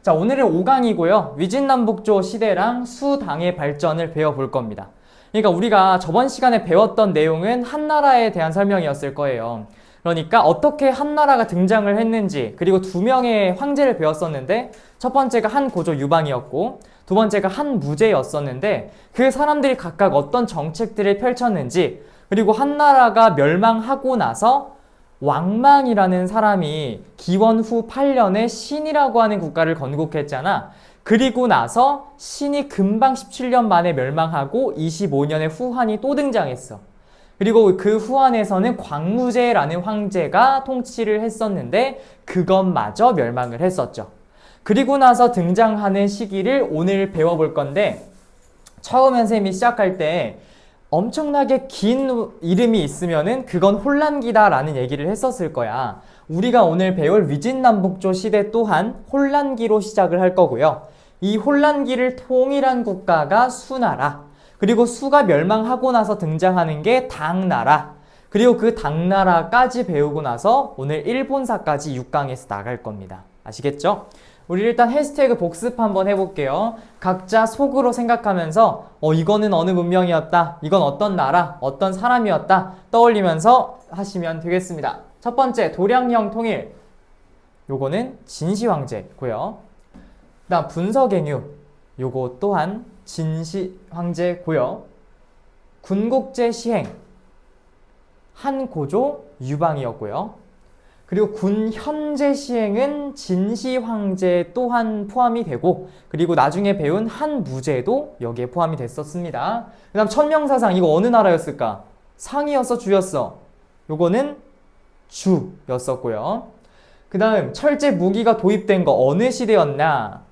자, 오늘은 5강이고요. 위진남북조 시대랑 수당의 발전을 배워볼 겁니다. 그러니까 우리가 저번 시간에 배웠던 내용은 한나라에 대한 설명이었을 거예요. 그러니까 어떻게 한나라가 등장을 했는지, 그리고 두 명의 황제를 배웠었는데 첫 번째가 한고조 유방이었고 두 번째가 한무제였었는데 그 사람들이 각각 어떤 정책들을 펼쳤는지, 그리고 한나라가 멸망하고 나서 왕망이라는 사람이 기원 후 8년에 신이라고 하는 국가를 건국했잖아. 그리고 나서 신이 금방 17년 만에 멸망하고 25년에 후한이 또 등장했어. 그리고 그 후한에서는 광무제라는 황제가 통치를 했었는데 그것마저 멸망을 했었죠. 그리고 나서 등장하는 시기를 오늘 배워볼 건데, 처음에 선생님이 시작할 때 엄청나게 긴 이름이 있으면은 그건 혼란기다 라는 얘기를 했었을 거야. 우리가 오늘 배울 위진남북조 시대 또한 혼란기로 시작을 할 거고요. 이 혼란기를 통일한 국가가 수나라, 그리고 수가 멸망하고 나서 등장하는 게 당나라, 그리고 그 당나라까지 배우고 나서 오늘 일본사까지 6강에서 나갈 겁니다. 아시겠죠? 우리 일단 해시태그 복습 한번 해볼게요. 각자 속으로 생각하면서 이거는 어느 문명이었다, 이건 어떤 나라, 어떤 사람이었다 떠올리면서 하시면 되겠습니다. 첫 번째, 도량형 통일. 요거는 진시황제고요. 그 다음 분서갱유. 요거 또한 진시황제고요. 군국제 시행. 한고조 유방이었고요. 그리고 군현제 시행은 진시황제 또한 포함이 되고, 그리고 나중에 배운 한무제도 여기에 포함이 됐었습니다. 그 다음 천명사상, 이거 어느 나라였을까? 상이었어, 주였어? 요거는 주였었고요. 그 다음 철제 무기가 도입된 거 어느 시대였나?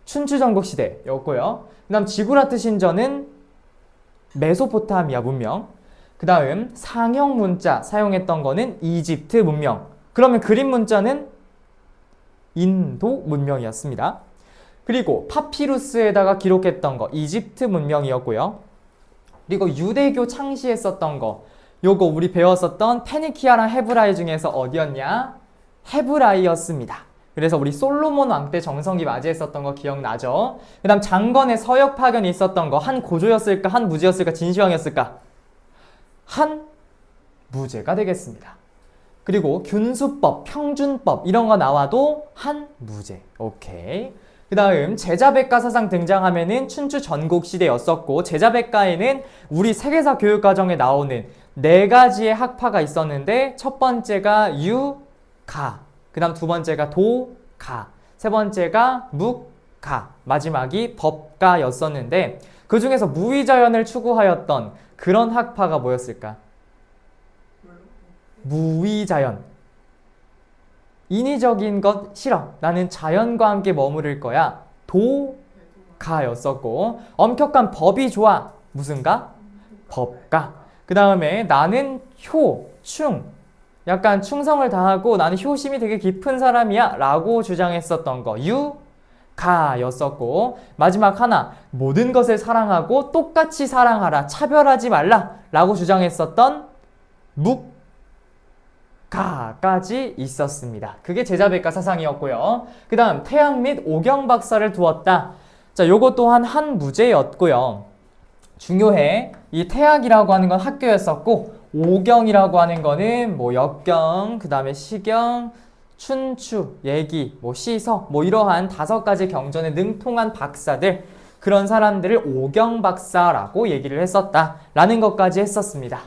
춘추전국 시대였고요. 그 다음 지구라트 신전은 메소포타미아 문명. 그 다음 상형 문자 사용했던 거는 이집트 문명. 그러면 그림 문자는 인도 문명이었습니다. 그리고 파피루스에다가 기록했던 거 이집트 문명이었고요. 그리고 유대교 창시했었던 거, 요거 우리 배웠었던 페니키아랑 헤브라이 중에서 어디였냐? 헤브라이였습니다. 그래서 우리 솔로몬 왕 때 정성기 맞이했었던 거 기억나죠? 그 다음 장건의 서역 파견이 있었던 거 한고조였을까? 한무제였을까? 진시황이었을까? 한무제가 되겠습니다. 그리고 균수법, 평준법 이런 거 나와도 한무제. 오케이. 그 다음 제자백과 사상 등장하면은 춘추 전국시대였었고, 제자백과에는 우리 세계사 교육과정에 나오는 4가지의 학파가 있었는데 첫 번째가 유가, 그 다음 두 번째가 도가, 세 번째가 묵가, 마지막이 법가였었는데 그 중에서 무위자연을 추구하였던 그런 학파가 뭐였을까? 무위자연. 인위적인 것 싫어, 나는 자연과 함께 머무를 거야. 도가였었고, 엄격한 법이 좋아. 무슨가? 법가. 그 다음에 나는 효, 충, 약간 충성을 다하고 나는 효심이 되게 깊은 사람이야 라고 주장했었던 거 유가였었고, 마지막 하나, 모든 것을 사랑하고 똑같이 사랑하라, 차별하지 말라 라고 주장했었던 묵가까지 있었습니다. 그게 제자백과 사상이었고요. 그 다음 태양 및 오경 박사를 두었다. 자, 요거 또한 한무제였고요. 중요해. 이 태학이라고 하는 건 학교였었고, 오경이라고 하는 거는 뭐 역경, 그 다음에 시경, 춘추, 예기, 뭐 시서, 뭐 이러한 5가지 경전에 능통한 박사들, 그런 사람들을 오경 박사라고 얘기를 했었다라는 것까지 했었습니다.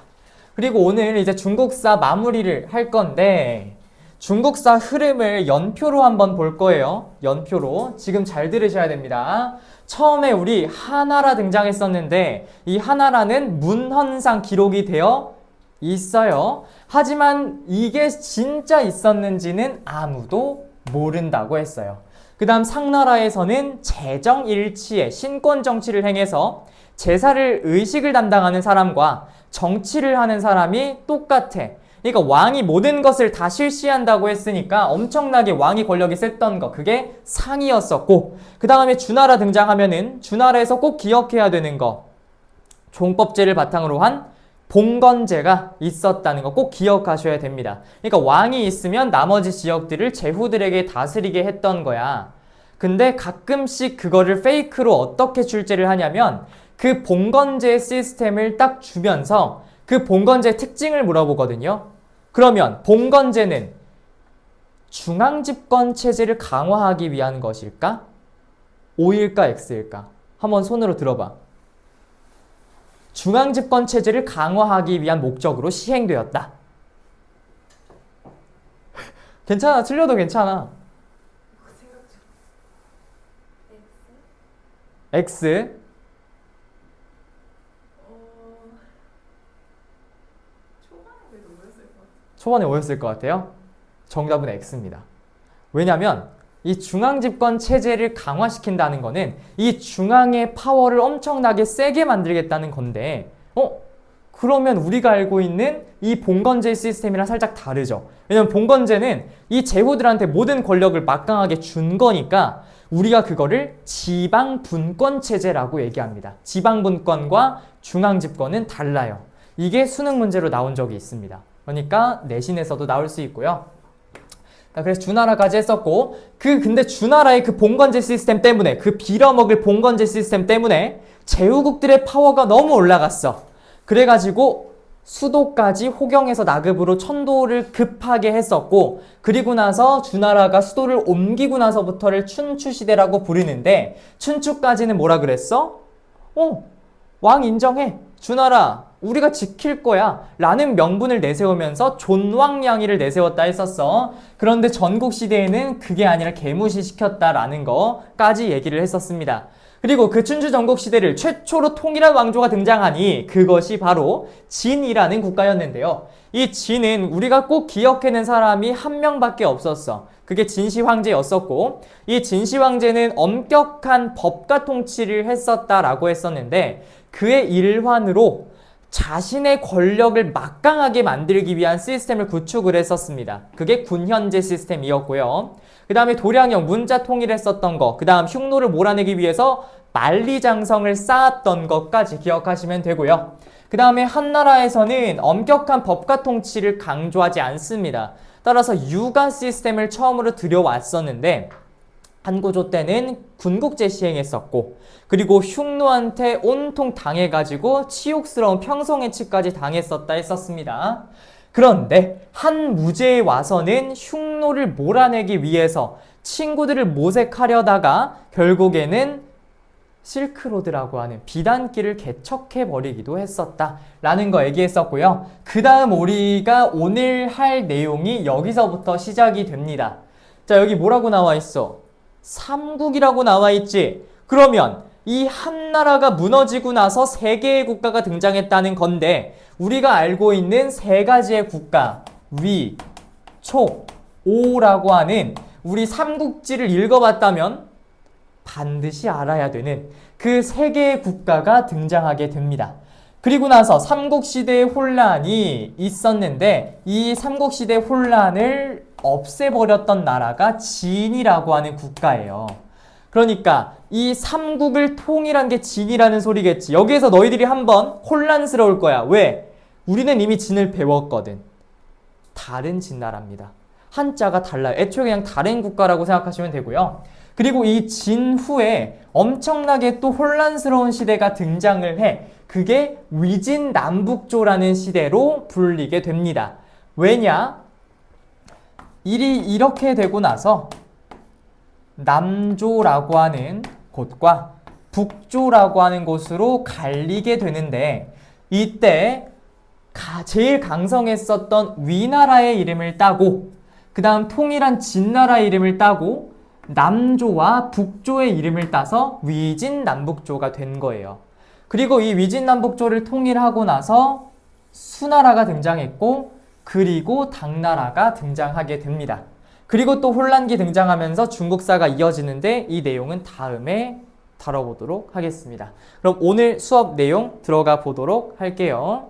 그리고 오늘 이제 중국사 마무리를 할 건데, 중국사 흐름을 연표로 한번 볼 거예요. 연표로. 지금 잘 들으셔야 됩니다. 처음에 우리 하나라 등장했었는데 이 하나라는 문헌상 기록이 되어 있어요. 하지만 이게 진짜 있었는지는 아무도 모른다고 했어요. 그 다음 상나라에서는 재정일치의 신권 정치를 행해서 제사를 의식을 담당하는 사람과 정치를 하는 사람이 똑같아. 그러니까 왕이 모든 것을 다 실시한다고 했으니까 엄청나게 왕이 권력이 셌던 거, 그게 상이었었고, 그 다음에 주나라 등장하면은 주나라에서 꼭 기억해야 되는 거, 종법제를 바탕으로 한 봉건제가 있었다는 거 꼭 기억하셔야 됩니다. 그러니까 왕이 있으면 나머지 지역들을 제후들에게 다스리게 했던 거야. 근데 가끔씩 그거를 페이크로 어떻게 출제를 하냐면 그 봉건제 시스템을 딱 주면서 그 봉건제 특징을 물어보거든요. 그러면 봉건제는 중앙집권 체제를 강화하기 위한 것일까? O일까 X일까? 한번 손으로 들어봐. 중앙집권 체제를 강화하기 위한 목적으로 시행되었다. 괜찮아. 틀려도 괜찮아. X. 초반에 오였을 것 같아요. 정답은 X입니다. 왜냐면 이 중앙집권 체제를 강화시킨다는 거는 이 중앙의 파워를 엄청나게 세게 만들겠다는 건데 그러면 우리가 알고 있는 이 봉건제 시스템이랑 살짝 다르죠. 왜냐면 봉건제는 이 제후들한테 모든 권력을 막강하게 준 거니까 우리가 그거를 지방분권 체제라고 얘기합니다. 지방분권과 중앙집권은 달라요. 이게 수능 문제로 나온 적이 있습니다. 그러니까 내신에서도 나올 수 있고요. 그래서 주나라까지 했었고 근데 주나라의 그 봉건제 시스템 때문에 그 빌어먹을 봉건제 시스템 때문에 제후국들의 파워가 너무 올라갔어. 그래가지고 수도까지 호경에서 나급으로 천도를 급하게 했었고 그리고 나서 주나라가 수도를 옮기고 나서부터를 춘추시대라고 부르는데 춘추까지는 뭐라 그랬어? 왕 인정해. 주나라 우리가 지킬 거야 라는 명분을 내세우면서 존왕량의를 내세웠다 했었어. 그런데 전국시대에는 그게 아니라 개무시시켰다라는 거까지 얘기를 했었습니다. 그리고 그 춘추 전국시대를 최초로 통일한 왕조가 등장하니 그것이 바로 진이라는 국가였는데요. 이 진은 우리가 꼭 기억해낸 사람이 한 명밖에 없었어. 그게 진시 황제였었고 이 진시 황제는 엄격한 법가 통치를 했었다라고 했었는데 그의 일환으로 자신의 권력을 막강하게 만들기 위한 시스템을 구축을 했었습니다. 그게 군현제 시스템이었고요. 그 다음에 도량형 문자 통일했었던 거, 그 다음 흉노를 몰아내기 위해서 만리장성을 쌓았던 것까지 기억하시면 되고요. 그 다음에 한나라에서는 엄격한 법가 통치를 강조하지 않습니다. 따라서 육아 시스템을 처음으로 들여왔었는데 한고조 때는 군국제 시행했었고 그리고 흉노한테 온통 당해가지고 치욕스러운 평성해치까지 당했었다 했었습니다. 그런데 한무제에 와서는 흉노를 몰아내기 위해서 친구들을 모색하려다가 결국에는 실크로드라고 하는 비단길을 개척해버리기도 했었다라는 거 얘기했었고요. 그 다음 우리가 오늘 할 내용이 여기서부터 시작이 됩니다. 자, 여기 뭐라고 나와 있어? 삼국이라고 나와 있지? 그러면 이 한나라가 무너지고 나서 세 개의 국가가 등장했다는 건데 우리가 알고 있는 세 가지의 국가 위, 초, 오라고 하는 우리 삼국지를 읽어봤다면 반드시 알아야 되는 그 세 개의 국가가 등장하게 됩니다. 그리고 나서 삼국시대의 혼란이 있었는데 이 삼국시대 혼란을 없애버렸던 나라가 진이라고 하는 국가예요. 그러니까 이 삼국을 통일한 게 진이라는 소리겠지. 여기에서 너희들이 한번 혼란스러울 거야. 왜? 우리는 이미 진을 배웠거든. 다른 진나라입니다. 한자가 달라요. 애초에 그냥 다른 국가라고 생각하시면 되고요. 그리고 이 진 후에 엄청나게 또 혼란스러운 시대가 등장을 해. 그게 위진남북조라는 시대로 불리게 됩니다. 왜냐? 일이 이렇게 되고 나서 남조라고 하는 곳과 북조라고 하는 곳으로 갈리게 되는데 이때 제일 강성했었던 위나라의 이름을 따고 그 다음 통일한 진나라의 이름을 따고 남조와 북조의 이름을 따서 위진남북조가 된 거예요. 그리고 이 위진남북조를 통일하고 나서 수나라가 등장했고 그리고 당나라가 등장하게 됩니다. 그리고 또 혼란기 등장하면서 중국사가 이어지는데 이 내용은 다음에 다뤄보도록 하겠습니다. 그럼 오늘 수업 내용 들어가 보도록 할게요.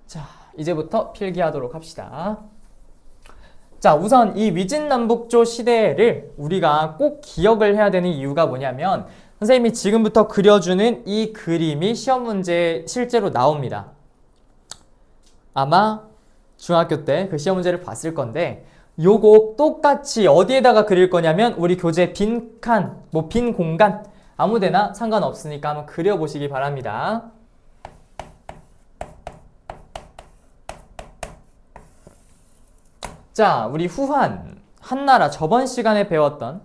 자, 이제부터 필기하도록 합시다. 자, 우선 이 위진남북조 시대를 우리가 꼭 기억을 해야 되는 이유가 뭐냐면 선생님이 지금부터 그려주는 이 그림이 시험 문제에 실제로 나옵니다. 아마 중학교 때 그 시험 문제를 봤을 건데 요거 똑같이 어디에다가 그릴 거냐면 우리 교재 빈 칸, 뭐 빈 공간 아무데나 상관없으니까 한번 그려보시기 바랍니다. 자, 우리 후한, 한나라 저번 시간에 배웠던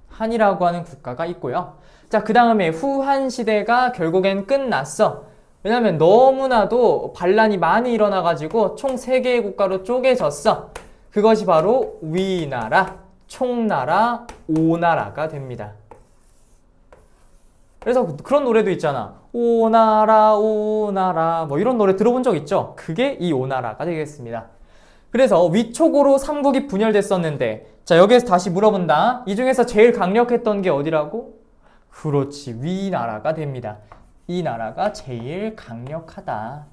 한이라고 하는 국가가 있고요. 자, 그 다음에 후한 시대가 결국엔 끝났어. 왜냐면 너무나도 반란이 많이 일어나가지고 총 3개의 국가로 쪼개졌어. 그것이 바로 위나라, 총나라, 오나라가 됩니다. 그래서 그런 노래도 있잖아. 오나라 오나라 뭐 이런 노래 들어본 적 있죠? 그게 이 오나라가 되겠습니다. 그래서 위촉으로 삼국이 분열됐었는데 자 여기에서 다시 물어본다. 이 중에서 제일 강력했던 게 어디라고? 그렇지, 위나라가 됩니다. 이 나라가 제일 강력하다.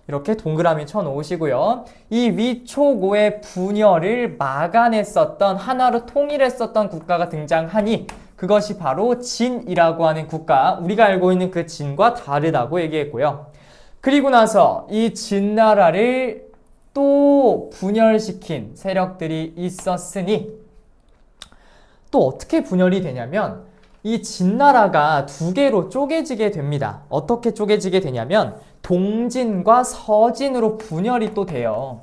이렇게 동그라미 쳐놓으시고요. 이 위초고의 분열을 막아냈었던 하나로 통일했었던 국가가 등장하니 그것이 바로 진이라고 하는 국가, 우리가 알고 있는 그 진과 다르다고 얘기했고요. 그리고 나서 이 진나라를 또 분열시킨 세력들이 있었으니 또 어떻게 분열이 되냐면 이 진나라가 2개로 쪼개지게 됩니다. 어떻게 쪼개지게 되냐면 동진과 서진으로 분열이 또 돼요.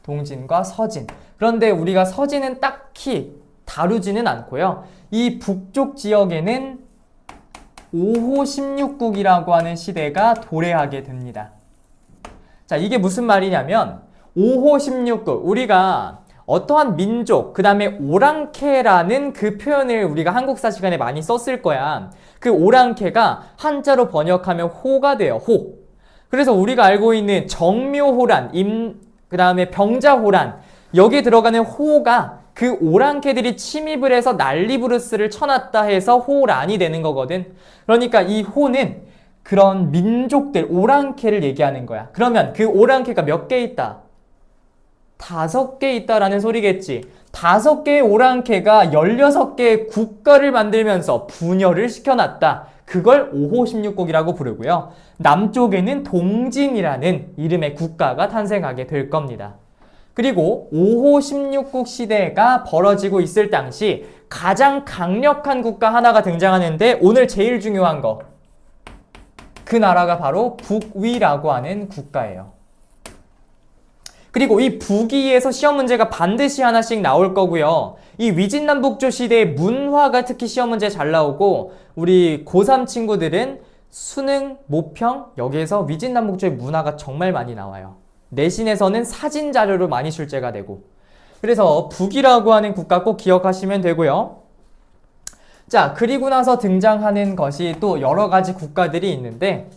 동진과 서진. 그런데 우리가 서진은 딱히 다루지는 않고요. 이 북쪽 지역에는 5호 16국이라고 하는 시대가 도래하게 됩니다. 자, 이게 무슨 말이냐면 5호 16국, 우리가 어떠한 민족, 그 다음에 오랑캐라는 그 표현을 우리가 한국사 시간에 많이 썼을 거야. 그 오랑캐가 한자로 번역하면 호가 돼요. 호. 그래서 우리가 알고 있는 정묘호란, 그 다음에 병자호란, 여기에 들어가는 호가 그 오랑캐들이 침입을 해서 난리부르스를 쳐놨다 해서 호란이 되는 거거든. 그러니까 이 호는 그런 민족들, 오랑캐를 얘기하는 거야. 그러면 그 오랑캐가 몇 개 있다? 5개 있다라는 소리겠지. 5개의 오랑캐가 16개의 국가를 만들면서 분열을 시켜놨다. 그걸 5호 16국이라고 부르고요. 남쪽에는 동진이라는 이름의 국가가 탄생하게 될 겁니다. 그리고 5호 16국 시대가 벌어지고 있을 당시 가장 강력한 국가 하나가 등장하는데 오늘 제일 중요한 거. 그 나라가 바로 북위라고 하는 국가예요. 그리고 이 북위에서 시험 문제가 반드시 하나씩 나올 거고요. 이 위진남북조 시대의 문화가 특히 시험 문제 잘 나오고 우리 고3 친구들은 수능, 모평 여기에서 위진남북조의 문화가 정말 많이 나와요. 내신에서는 사진 자료로 많이 출제가 되고 그래서 북이라고 하는 국가 꼭 기억하시면 되고요. 자, 그리고 나서 등장하는 것이 또 여러 가지 국가들이 있는데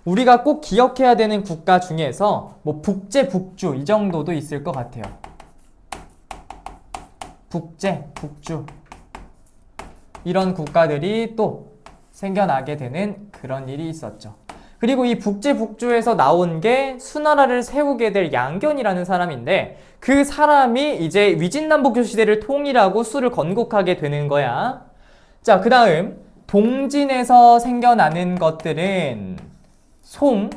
우리가 꼭 기억해야 되는 국가 중에서 뭐 북제, 북주 이 정도도 있을 것 같아요. 북제, 북주 이런 국가들이 또 생겨나게 되는 그런 일이 있었죠. 그리고 이 북제, 북주에서 나온 게 수나라를 세우게 될 양견이라는 사람인데 그 사람이 이제 위진남북조 시대를 통일하고 수를 건국하게 되는 거야. 자, 그 다음 동진에서 생겨나는 것들은 송,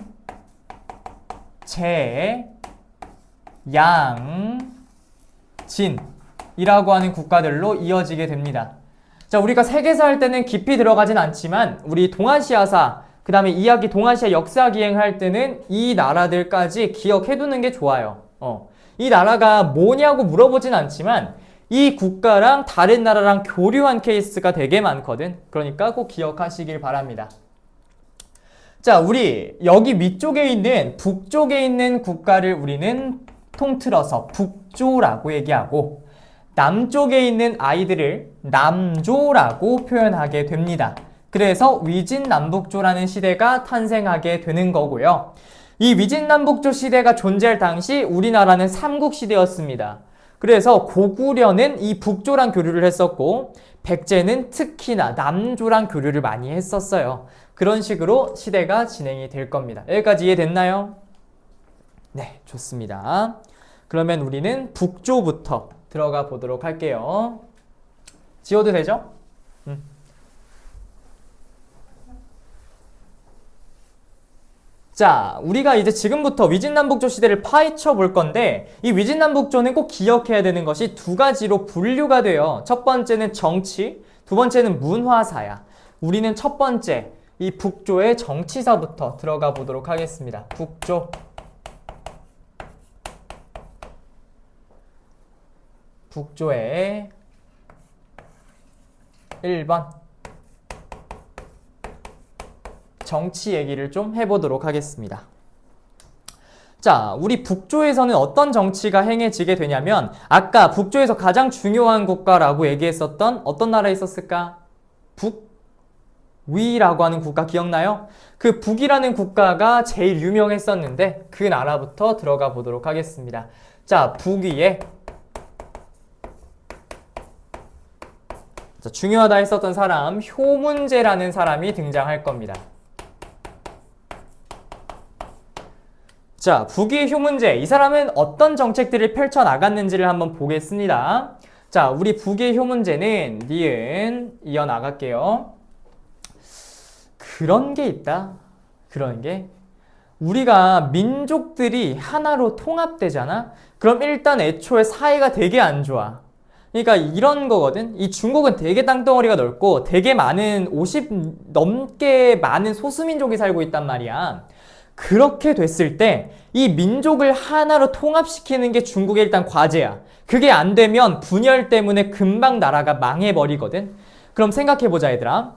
제, 양, 진이라고 하는 국가들로 이어지게 됩니다. 자, 우리가 세계사 할 때는 깊이 들어가진 않지만 우리 동아시아사, 그 다음에 이야기 동아시아 역사 기행할 때는 이 나라들까지 기억해두는 게 좋아요. 이 나라가 뭐냐고 물어보진 않지만 이 국가랑 다른 나라랑 교류한 케이스가 되게 많거든. 그러니까 꼭 기억하시길 바랍니다. 자, 우리 여기 위쪽에 있는 북쪽에 있는 국가를 우리는 통틀어서 북조라고 얘기하고 남쪽에 있는 아이들을 남조라고 표현하게 됩니다. 그래서 위진남북조라는 시대가 탄생하게 되는 거고요. 이 위진남북조 시대가 존재할 당시 우리나라는 삼국시대였습니다. 그래서 고구려는 이 북조랑 교류를 했었고 백제는 특히나 남조랑 교류를 많이 했었어요. 그런 식으로 시대가 진행이 될 겁니다. 여기까지 이해됐나요? 네, 좋습니다. 그러면 우리는 북조부터 들어가 보도록 할게요. 지워도 되죠? 자, 우리가 이제 지금부터 위진남북조 시대를 파헤쳐 볼 건데 이 위진남북조는 꼭 기억해야 되는 것이 두 가지로 분류가 돼요. 첫 번째는 정치, 두 번째는 문화사야. 우리는 첫 번째 이 북조의 정치사부터 들어가 보도록 하겠습니다. 북조. 북조의 1번 정치 얘기를 좀 해보도록 하겠습니다. 자, 우리 북조에서는 어떤 정치가 행해지게 되냐면 아까 북조에서 가장 중요한 국가라고 얘기했었던 어떤 나라에 있었을까? 북위라고 하는 국가 기억나요? 그 북이라는 국가가 제일 유명했었는데 그 나라부터 들어가 보도록 하겠습니다. 자, 북위에 자, 중요하다 했었던 사람 효문제라는 사람이 등장할 겁니다. 자, 북위 효문제. 이 사람은 어떤 정책들을 펼쳐나갔는지를 한번 보겠습니다. 자, 우리 북위 효문제는 니은 이어나갈게요. 그런 게 있다. 그런 게. 우리가 민족들이 하나로 통합되잖아? 그럼 일단 애초에 사이가 되게 안 좋아. 그러니까 이런 거거든. 이 중국은 되게 땅덩어리가 넓고 되게 많은 50 넘게 많은 소수민족이 살고 있단 말이야. 그렇게 됐을 때 이 민족을 하나로 통합시키는 게 중국의 일단 과제야. 그게 안 되면 분열 때문에 금방 나라가 망해버리거든. 그럼 생각해보자 얘들아.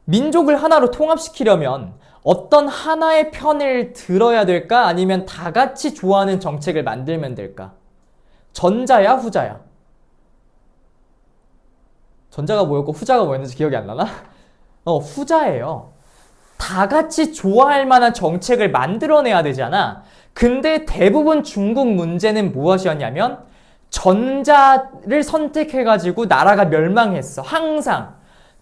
민족을 하나로 통합시키려면 어떤 하나의 편을 들어야 될까? 아니면 다 같이 좋아하는 정책을 만들면 될까? 전자야 후자야? 전자가 뭐였고 후자가 뭐였는지 기억이 안 나나? 후자예요. 다 같이 좋아할 만한 정책을 만들어내야 되잖아. 근데 대부분 중국 문제는 무엇이었냐면 전자를 선택해가지고 나라가 멸망했어. 항상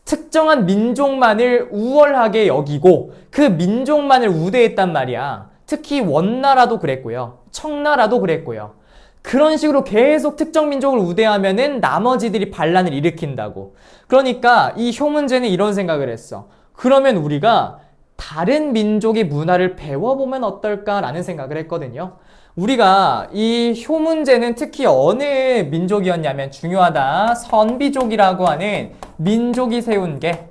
특정한 민족만을 우월하게 여기고 그 민족만을 우대했단 말이야. 특히 원나라도 그랬고요. 청나라도 그랬고요. 그런 식으로 계속 특정 민족을 우대하면은 나머지들이 반란을 일으킨다고. 그러니까 이 효문제는 이런 생각을 했어. 그러면 우리가 다른 민족의 문화를 배워보면 어떨까라는 생각을 했거든요. 우리가 이 효문제는 특히 어느 민족이었냐면 중요하다. 선비족이라고 하는 민족이 세운 게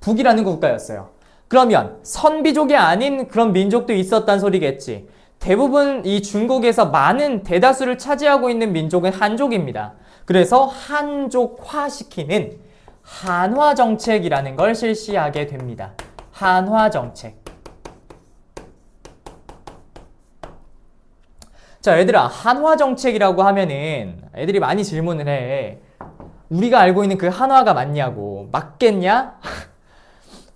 북이라는 국가였어요. 그러면 선비족이 아닌 그런 민족도 있었단 소리겠지. 대부분 이 중국에서 많은 대다수를 차지하고 있는 민족은 한족입니다. 그래서 한족화시키는 한화 정책이라는 걸 실시하게 됩니다. 한화 정책. 자, 얘들아, 한화 정책이라고 하면은 애들이 많이 질문을 해. 우리가 알고 있는 그 한화가 맞냐고. 맞겠냐?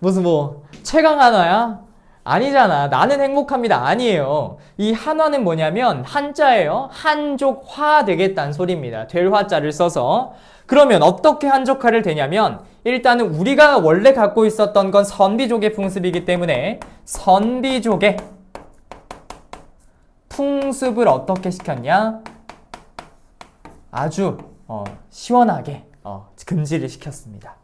무슨 뭐 최강 한화야? 아니잖아. 나는 행복합니다. 아니에요. 이 한화는 뭐냐면 한자예요. 한족화 되겠다는 소리입니다. 될 화자를 써서. 그러면 어떻게 한족화를 되냐면 일단은 우리가 원래 갖고 있었던 건 선비족의 풍습이기 때문에 선비족의 풍습을 어떻게 시켰냐? 아주 시원하게 금지를 시켰습니다.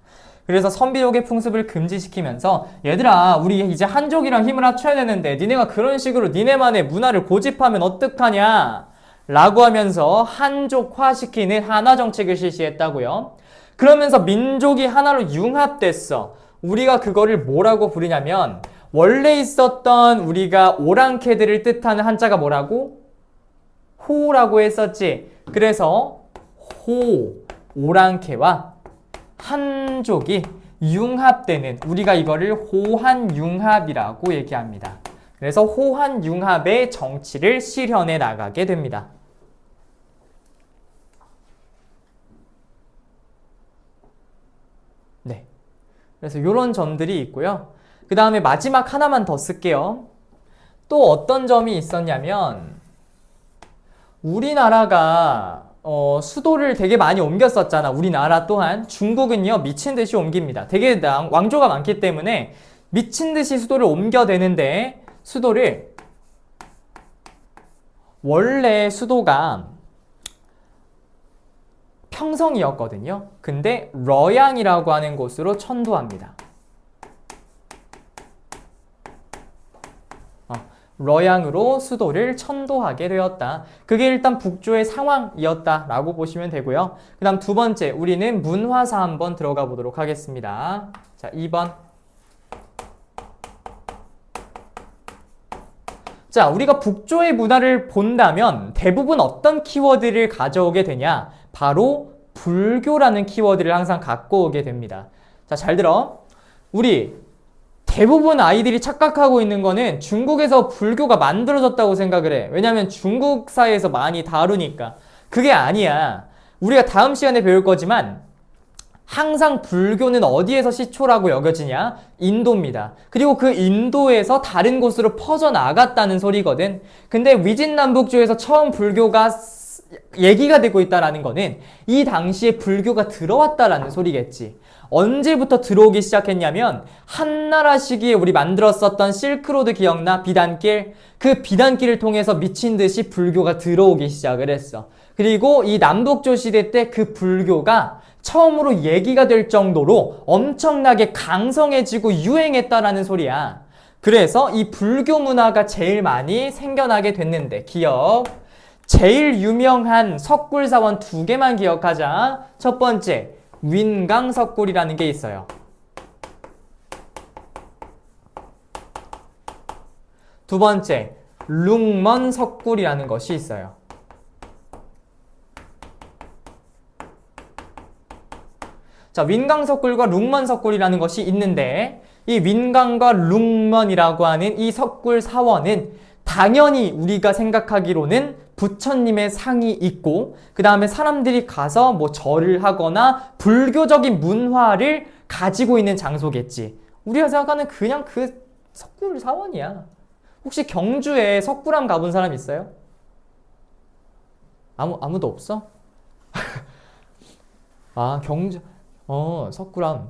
그래서 선비족의 풍습을 금지시키면서 얘들아 우리 이제 한족이랑 힘을 합쳐야 되는데 니네가 그런 식으로 니네만의 문화를 고집하면 어떡하냐 라고 하면서 한족화시키는 한화 정책을 실시했다고요. 그러면서 민족이 하나로 융합됐어. 우리가 그거를 뭐라고 부르냐면 원래 있었던 우리가 오랑캐들을 뜻하는 한자가 뭐라고? 호라고 했었지. 그래서 호, 오랑캐와 한족이 융합되는 우리가 이거를 호한융합이라고 얘기합니다. 그래서 호한융합의 정치를 실현해 나가게 됩니다. 네. 그래서 이런 점들이 있고요. 그 다음에 마지막 하나만 더 쓸게요. 또 어떤 점이 있었냐면 우리나라가 수도를 되게 많이 옮겼었잖아. 우리나라 또한. 중국은요 미친 듯이 옮깁니다. 되게 왕조가 많기 때문에 미친 듯이 수도를 옮겨대는데 수도를 원래 수도가 평성이었거든요. 근데 러양이라고 하는 곳으로 천도합니다. 러양으로 수도를 천도하게 되었다. 그게 일단 북조의 상황이었다라고 보시면 되고요. 그 다음 두 번째, 우리는 문화사 한번 들어가 보도록 하겠습니다. 자, 2번. 자, 우리가 북조의 문화를 본다면 대부분 어떤 키워드를 가져오게 되냐? 바로 불교라는 키워드를 항상 갖고 오게 됩니다. 자, 잘 들어. 우리 대부분 아이들이 착각하고 있는 거는 중국에서 불교가 만들어졌다고 생각을 해. 왜냐면 중국 사회에서 많이 다루니까. 그게 아니야. 우리가 다음 시간에 배울 거지만 항상 불교는 어디에서 시초라고 여겨지냐? 인도입니다. 그리고 그 인도에서 다른 곳으로 퍼져나갔다는 소리거든. 근데 위진남북조에서 처음 불교가 얘기가 되고 있다는 거는 이 당시에 불교가 들어왔다라는 소리겠지. 언제부터 들어오기 시작했냐면 한나라 시기에 우리 만들었었던 실크로드 기억나? 비단길? 그 비단길을 통해서 미친 듯이 불교가 들어오기 시작을 했어. 그리고 이 남북조 시대 때 그 불교가 처음으로 얘기가 될 정도로 엄청나게 강성해지고 유행했다라는 소리야. 그래서 이 불교 문화가 제일 많이 생겨나게 됐는데 기억. 제일 유명한 석굴사원 두 개만 기억하자. 첫 번째, 윈강석굴이라는 게 있어요. 두 번째, 룽먼석굴이라는 것이 있어요. 자, 윈강석굴과 룽먼석굴이라는 것이 있는데 이 윈강과 룽먼이라고 하는 이 석굴 사원은 당연히 우리가 생각하기로는 부처님의 상이 있고 그 다음에 사람들이 가서 뭐 절을 하거나 불교적인 문화를 가지고 있는 장소겠지. 우리가 생각하는 그냥 그 석굴 사원이야. 혹시 경주에 석굴암 가본 사람 있어요? 아무도 없어? 아, 경주. 석굴암.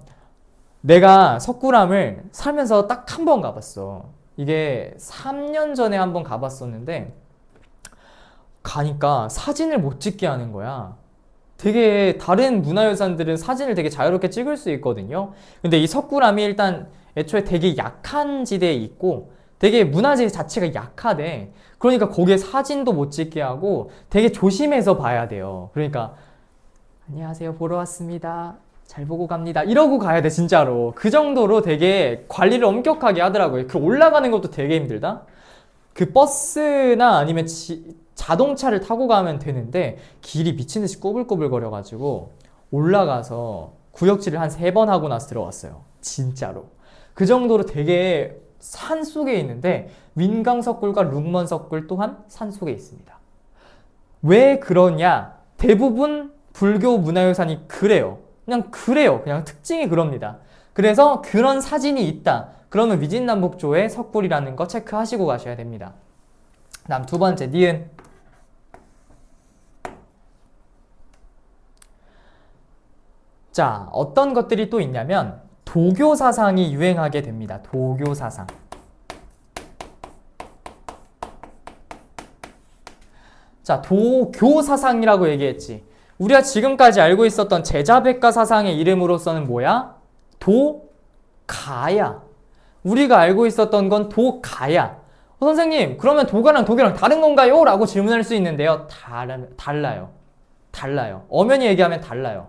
내가 석굴암을 살면서 딱 한 번 가봤어. 이게 3년 전에 한 번 가봤었는데 가니까 사진을 못 찍게 하는 거야. 되게 다른 문화유산들은 사진을 되게 자유롭게 찍을 수 있거든요. 근데 이 석굴암이 일단 애초에 되게 약한 지대에 있고 되게 문화재 자체가 약하대. 그러니까 거기에 사진도 못 찍게 하고 되게 조심해서 봐야 돼요. 그러니까 안녕하세요, 보러 왔습니다. 잘 보고 갑니다. 이러고 가야 돼, 진짜로. 그 정도로 되게 관리를 엄격하게 하더라고요. 그 올라가는 것도 되게 힘들다. 그 버스나 아니면 자동차를 타고 가면 되는데 길이 미친듯이 꼬불꼬불 거려가지고 올라가서 구역질을 한 3번 하고 나서 들어왔어요. 진짜로. 그 정도로 되게 산 속에 있는데 윈강석굴과 룽먼석굴 또한 산 속에 있습니다. 왜 그러냐? 대부분 불교 문화유산이 그래요. 그냥 특징이 그럽니다. 그래서 그런 사진이 있다. 그러면 위진남북조의 석굴이라는 거 체크하시고 가셔야 됩니다. 다음 두 번째, 니은. 자, 어떤 것들이 또 있냐면 도교 사상이 유행하게 됩니다. 도교 사상. 자, 도교 사상이라고 얘기했지. 우리가 지금까지 알고 있었던 제자백가 사상의 이름으로서는 뭐야? 도가야. 우리가 알고 있었던 건 도가야. 선생님, 그러면 도가랑 도교랑 다른 건가요? 라고 질문할 수 있는데요. 달라요. 엄연히 얘기하면 달라요.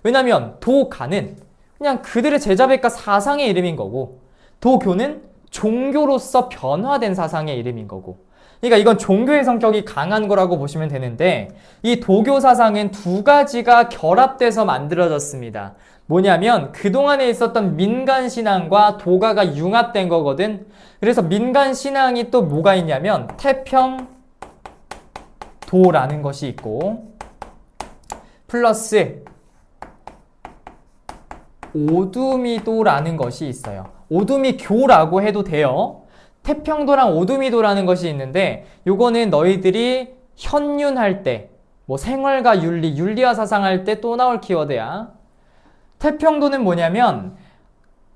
왜냐면 도가는 그냥 그들의 제자백가 사상의 이름인 거고 도교는 종교로서 변화된 사상의 이름인 거고, 그러니까 이건 종교의 성격이 강한 거라고 보시면 되는데 이 도교 사상은 두 가지가 결합돼서 만들어졌습니다. 뭐냐면 그동안에 있었던 민간 신앙과 도가가 융합된 거거든. 그래서 민간 신앙이 또 뭐가 있냐면 태평도라는 것이 있고 플러스 오두미도라는 것이 있어요. 오두미교라고 해도 돼요. 태평도랑 오두미도라는 것이 있는데 요거는 너희들이 현윤할 때 뭐 생활과 윤리, 윤리화 사상할 때 또 나올 키워드야. 태평도는 뭐냐면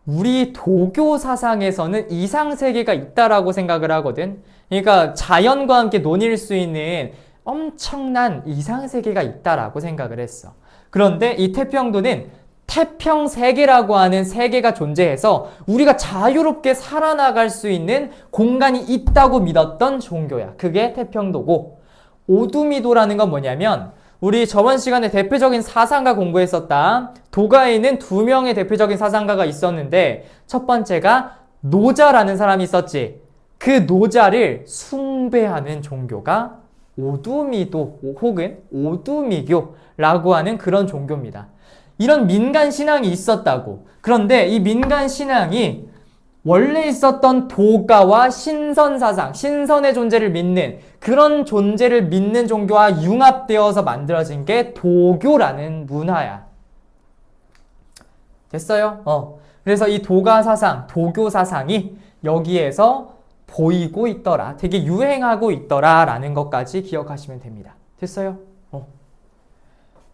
우리 도교 사상에서는 이상세계가 있다라고 생각을 하거든. 그러니까 자연과 함께 논일 수 있는 엄청난 이상세계가 있다라고 생각을 했어. 그런데 이 태평도는 태평 세계라고 하는 세계가 존재해서 우리가 자유롭게 살아나갈 수 있는 공간이 있다고 믿었던 종교야. 그게 태평도고, 오두미도라는 건 뭐냐면 우리 저번 시간에 대표적인 사상가 공부했었다. 도가에는 두 명의 대표적인 사상가가 있었는데 첫 번째가 노자라는 사람이 있었지. 그 노자를 숭배하는 종교가 오두미도 혹은 오두미교라고 하는 그런 종교입니다. 이런 민간 신앙이 있었다고. 그런데 이 민간 신앙이 원래 있었던 도가와 신선 사상, 신선의 존재를 믿는 그런 존재를 믿는 종교와 융합되어서 만들어진 게 도교라는 문화야. 됐어요? 그래서 이 도가 사상, 도교 사상이 여기에서 보이고 있더라. 되게 유행하고 있더라 라는 것까지 기억하시면 됩니다. 됐어요?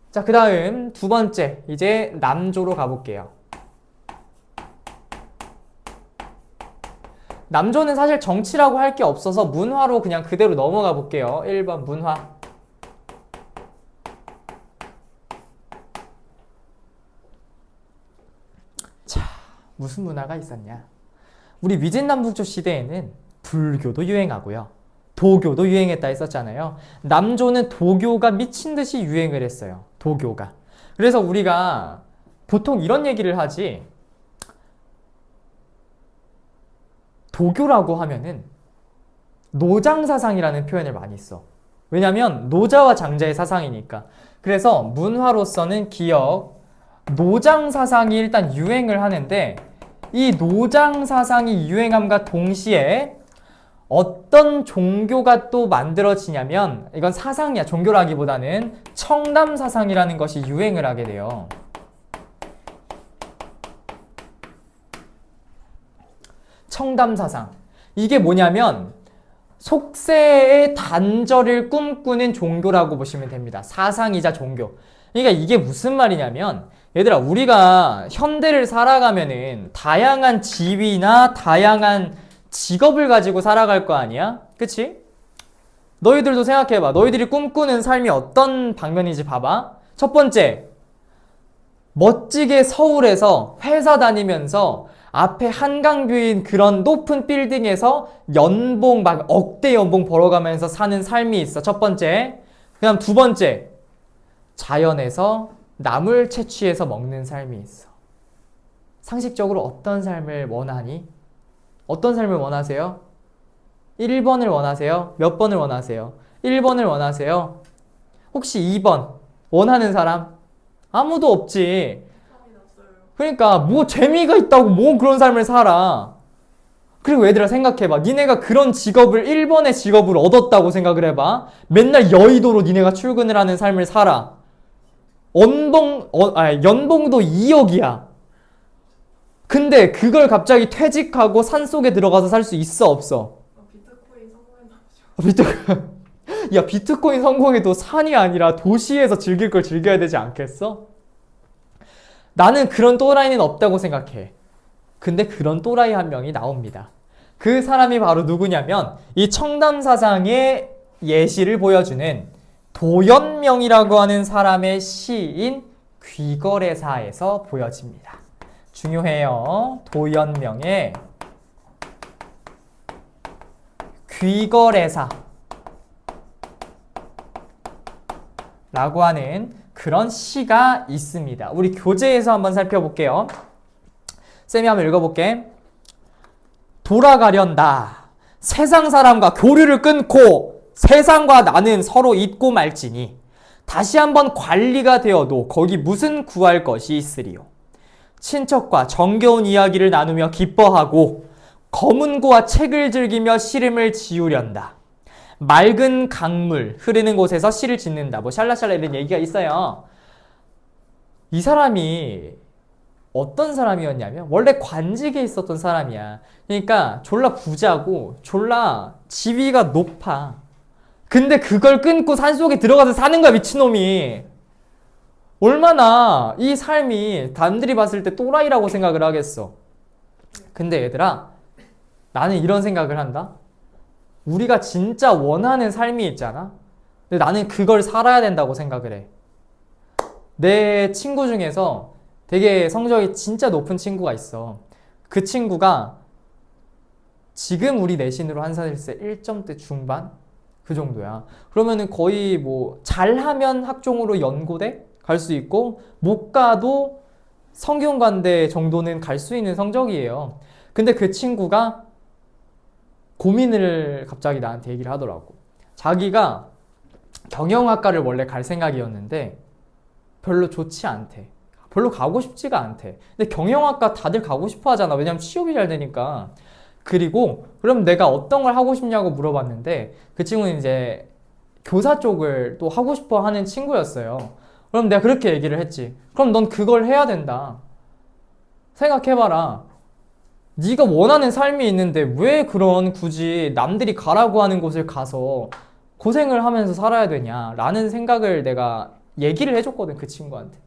자, 그 다음 두 번째, 이제 남조로 가볼게요. 남조는 사실 정치라고 할 게 없어서 문화로 그냥 그대로 넘어가 볼게요. 1번 문화. 자, 무슨 문화가 있었냐? 우리 위진남북조 시대에는 불교도 유행하고요. 도교도 유행했다 했었잖아요. 남조는 도교가 미친 듯이 유행을 했어요. 도교가. 그래서 우리가 보통 이런 얘기를 하지. 도교라고 하면은 노장사상이라는 표현을 많이 써. 왜냐면 노자와 장자의 사상이니까. 그래서 문화로서는 기억, 노장사상이 일단 유행을 하는데 이 노장사상이 유행함과 동시에 어떤 종교가 또 만들어지냐면 이건 사상이야. 종교라기보다는 청담사상이라는 것이 유행을 하게 돼요. 청담사상. 이게 뭐냐면 속세의 단절을 꿈꾸는 종교라고 보시면 됩니다. 사상이자 종교. 그러니까 이게 무슨 말이냐면 얘들아, 우리가 현대를 살아가면은 다양한 지위나 다양한 직업을 가지고 살아갈 거 아니야? 그치? 너희들도 생각해봐. 너희들이 꿈꾸는 삶이 어떤 방면인지 봐봐. 첫 번째, 멋지게 서울에서 회사 다니면서 앞에 한강뷰인 그런 높은 빌딩에서 연봉 막 억대 연봉 벌어가면서 사는 삶이 있어. 첫 번째. 그 다음 두 번째, 자연에서 나물 채취해서 먹는 삶이 있어. 상식적으로 어떤 삶을 원하니? 어떤 삶을 원하세요? 1번을 원하세요? 몇 번을 원하세요? 1번을 원하세요? 혹시 2번 원하는 사람? 아무도 없지. 그러니까 뭐 재미가 있다고 뭐 그런 삶을 살아. 그리고 얘들아 생각해봐. 니네가 그런 직업을 1번의 직업을 얻었다고 생각을 해봐. 맨날 여의도로 니네가 출근을 하는 삶을 살아. 연봉도 2억이야. 근데 그걸 갑자기 퇴직하고 산속에 들어가서 살 수 있어, 없어? 비트코인 성공해서 야, 비트코인 성공해도 산이 아니라 도시에서 즐길 걸 즐겨야 되지 않겠어? 나는 그런 또라이는 없다고 생각해. 근데 그런 또라이 한 명이 나옵니다. 그 사람이 바로 누구냐면 이 청담사상의 예시를 보여주는 도연명이라고 하는 사람의 시인 귀거래사에서 보여집니다. 중요해요. 도연명의 귀거래사 라고 하는 그런 시가 있습니다. 우리 교재에서 한번 살펴볼게요. 쌤이 한번 읽어볼게. 돌아가련다. 세상 사람과 교류를 끊고 세상과 나는 서로 잊고 말지니 다시 한번 관리가 되어도 거기 무슨 구할 것이 있으리요. 친척과 정겨운 이야기를 나누며 기뻐하고 검은고와 책을 즐기며 시름을 지우련다. 맑은 강물 흐르는 곳에서 시를 짓는다. 뭐 샬라샬라 이런 얘기가 있어요. 이 사람이 어떤 사람이었냐면 원래 관직에 있었던 사람이야. 그러니까 졸라 부자고 졸라 지위가 높아. 근데 그걸 끊고 산속에 들어가서 사는 거야, 미친놈이. 얼마나 이 삶이 남들이 봤을 때 또라이라고 생각을 하겠어. 근데 얘들아, 나는 이런 생각을 한다. 우리가 진짜 원하는 삶이 있잖아. 근데 나는 그걸 살아야 된다고 생각을 해. 내 친구 중에서 되게 성적이 진짜 높은 친구가 있어. 그 친구가 지금 우리 내신으로 한산일세 1점대 중반? 그 정도야. 그러면은 거의 뭐 잘하면 학종으로 연고대 갈 수 있고 못 가도 성균관대 정도는 갈 수 있는 성적이에요. 근데 그 친구가 고민을 갑자기 나한테 얘기를 하더라고. 자기가 경영학과를 원래 갈 생각이었는데 별로 좋지 않대. 별로 가고 싶지가 않대. 근데 경영학과 다들 가고 싶어 하잖아. 왜냐면 취업이 잘 되니까. 그리고 그럼 내가 어떤 걸 하고 싶냐고 물어봤는데 그 친구는 이제 교사 쪽을 또 하고 싶어 하는 친구였어요. 그럼 내가 그렇게 얘기를 했지. 그럼 넌 그걸 해야 된다. 생각해봐라. 네가 원하는 삶이 있는데 왜 그런 굳이 남들이 가라고 하는 곳을 가서 고생을 하면서 살아야 되냐라는 생각을 내가 얘기를 해줬거든, 그 친구한테.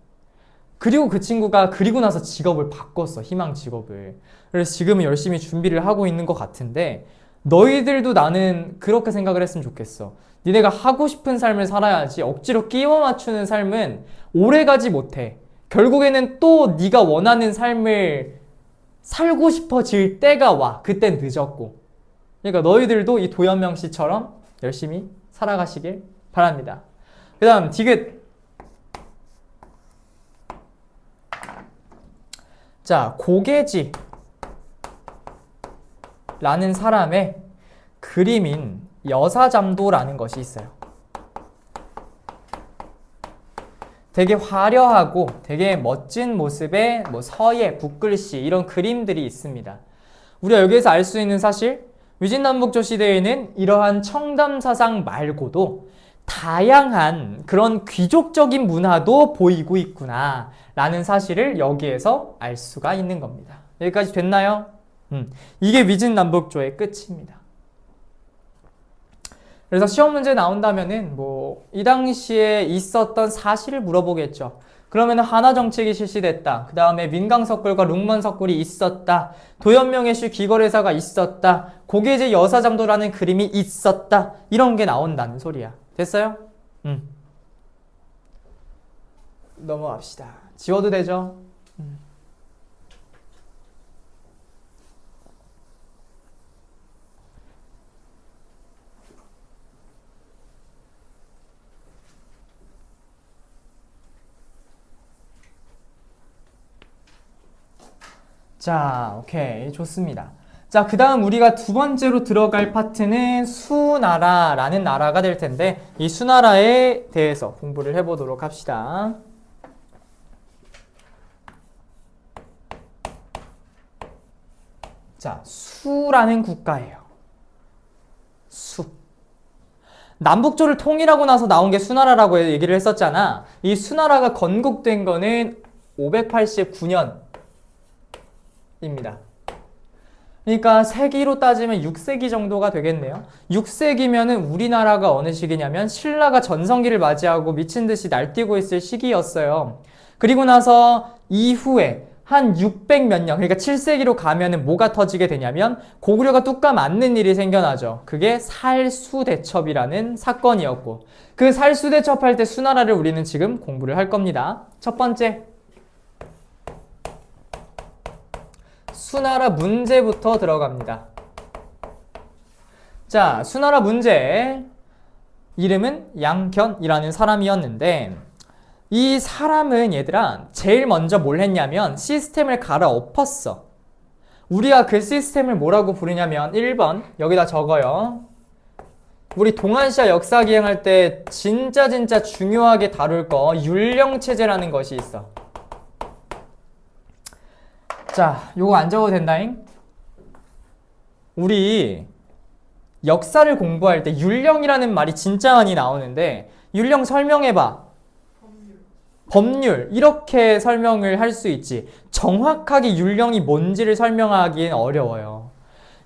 그리고 그 친구가 그리고 나서 직업을 바꿨어, 희망 직업을. 그래서 지금은 열심히 준비를 하고 있는 것 같은데 너희들도 나는 그렇게 생각을 했으면 좋겠어. 니네가 하고 싶은 삶을 살아야지 억지로 끼워 맞추는 삶은 오래가지 못해. 결국에는 또 네가 원하는 삶을 살고 싶어질 때가 와. 그땐 늦었고. 그러니까 너희들도 이 도연명 씨처럼 열심히 살아가시길 바랍니다. 그 다음 디귿. 자, 고계지 라는 사람의 그림인 여사잠도라는 것이 있어요. 되게 화려하고 되게 멋진 모습의 뭐 서예, 붓글씨 이런 그림들이 있습니다. 우리가 여기에서 알 수 있는 사실, 위진남북조 시대에는 이러한 청담사상 말고도 다양한 그런 귀족적인 문화도 보이고 있구나 라는 사실을 여기에서 알 수가 있는 겁니다. 여기까지 됐나요? 이게 위진남북조의 끝입니다. 그래서 시험 문제 나온다면은 뭐 이 당시에 있었던 사실을 물어보겠죠. 그러면 한화정책이 실시됐다. 그 다음에 민강석굴과 룽먼석굴이 있었다. 도연명의 슈 귀걸회사가 있었다. 고계제 여사잠도라는 그림이 있었다. 이런 게 나온다는 소리야. 됐어요? 넘어갑시다. 지워도 되죠? 자, 오케이. 좋습니다. 자, 그 다음 우리가 두 번째로 들어갈 파트는 수나라라는 나라가 될 텐데 이 수나라에 대해서 공부를 해보도록 합시다. 자, 수라는 국가예요. 수. 남북조를 통일하고 나서 나온 게 수나라라고 얘기를 했었잖아. 이 수나라가 건국된 거는 589년 입니다. 그러니까 세기로 따지면 6세기 정도가 되겠네요. 6세기면은 우리나라가 어느 시기냐면 신라가 전성기를 맞이하고 미친 듯이 날뛰고 있을 시기였어요. 그리고 나서 이후에 한 600 몇 년, 그러니까 7세기로 가면은 뭐가 터지게 되냐면 고구려가 뚝까 맞는 일이 생겨나죠. 그게 살수대첩이라는 사건이었고 그 살수대첩할 때 수나라를 우리는 지금 공부를 할 겁니다. 첫 번째, 수나라 문제부터 들어갑니다. 자, 수나라 문제. 이름은 양견이라는 사람이었는데 이 사람은 얘들아 제일 먼저 뭘 했냐면 시스템을 갈아엎었어. 우리가 그 시스템을 뭐라고 부르냐면 1번 여기다 적어요. 우리 동아시아 역사 기행할 때 진짜 중요하게 다룰 거 율령체제라는 것이 있어. 자, 요거 안 적어도 된다잉? 우리 역사를 공부할 때 율령이라는 말이 진짜 많이 나오는데 율령 설명해봐. 법률 이렇게 설명을 할 수 있지. 정확하게 율령이 뭔지를 설명하기엔 어려워요.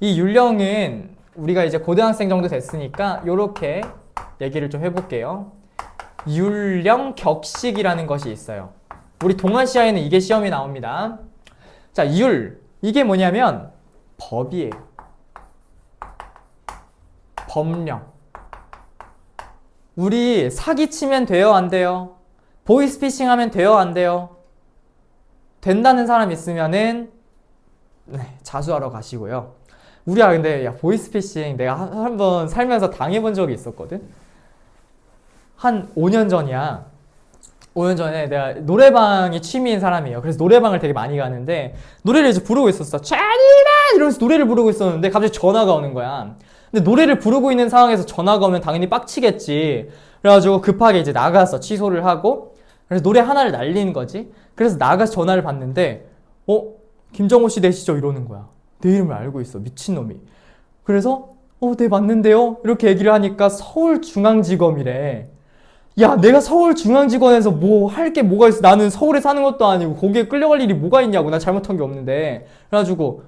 이 율령은 우리가 이제 고등학생 정도 됐으니까 요렇게 얘기를 좀 해볼게요. 율령 격식이라는 것이 있어요. 우리 동아시아에는 이게 시험이 나옵니다. 자, 율. 이게 뭐냐면 법이에요. 법령. 우리 사기치면 돼요, 안 돼요? 보이스피싱 하면 돼요, 안 돼요? 된다는 사람 있으면은 네, 자수하러 가시고요. 우리야 근데 야 보이스피싱 내가 한번 살면서 당해본 적이 있었거든. 한 5년 전이야. 5년 전에 내가 노래방이 취미인 사람이에요. 그래서 노래방을 되게 많이 가는데 노래를 이제 부르고 있었어. 찬이라 이러면서 노래를 부르고 있었는데 갑자기 전화가 오는 거야. 근데 노래를 부르고 있는 상황에서 전화가 오면 당연히 빡치겠지. 그래가지고 급하게 이제 나가서 취소를 하고 그래서 노래 하나를 날리는 거지. 그래서 나가서 전화를 받는데 김정호 씨 되시죠? 이러는 거야. 내 이름을 알고 있어. 미친놈이. 그래서 네 맞는데요? 이렇게 얘기를 하니까 서울중앙지검이래. 야, 내가 서울중앙지검에서 뭐 할 게 뭐가 있어? 나는 서울에 사는 것도 아니고 거기에 끌려갈 일이 뭐가 있냐고. 나 잘못한 게 없는데. 그래가지고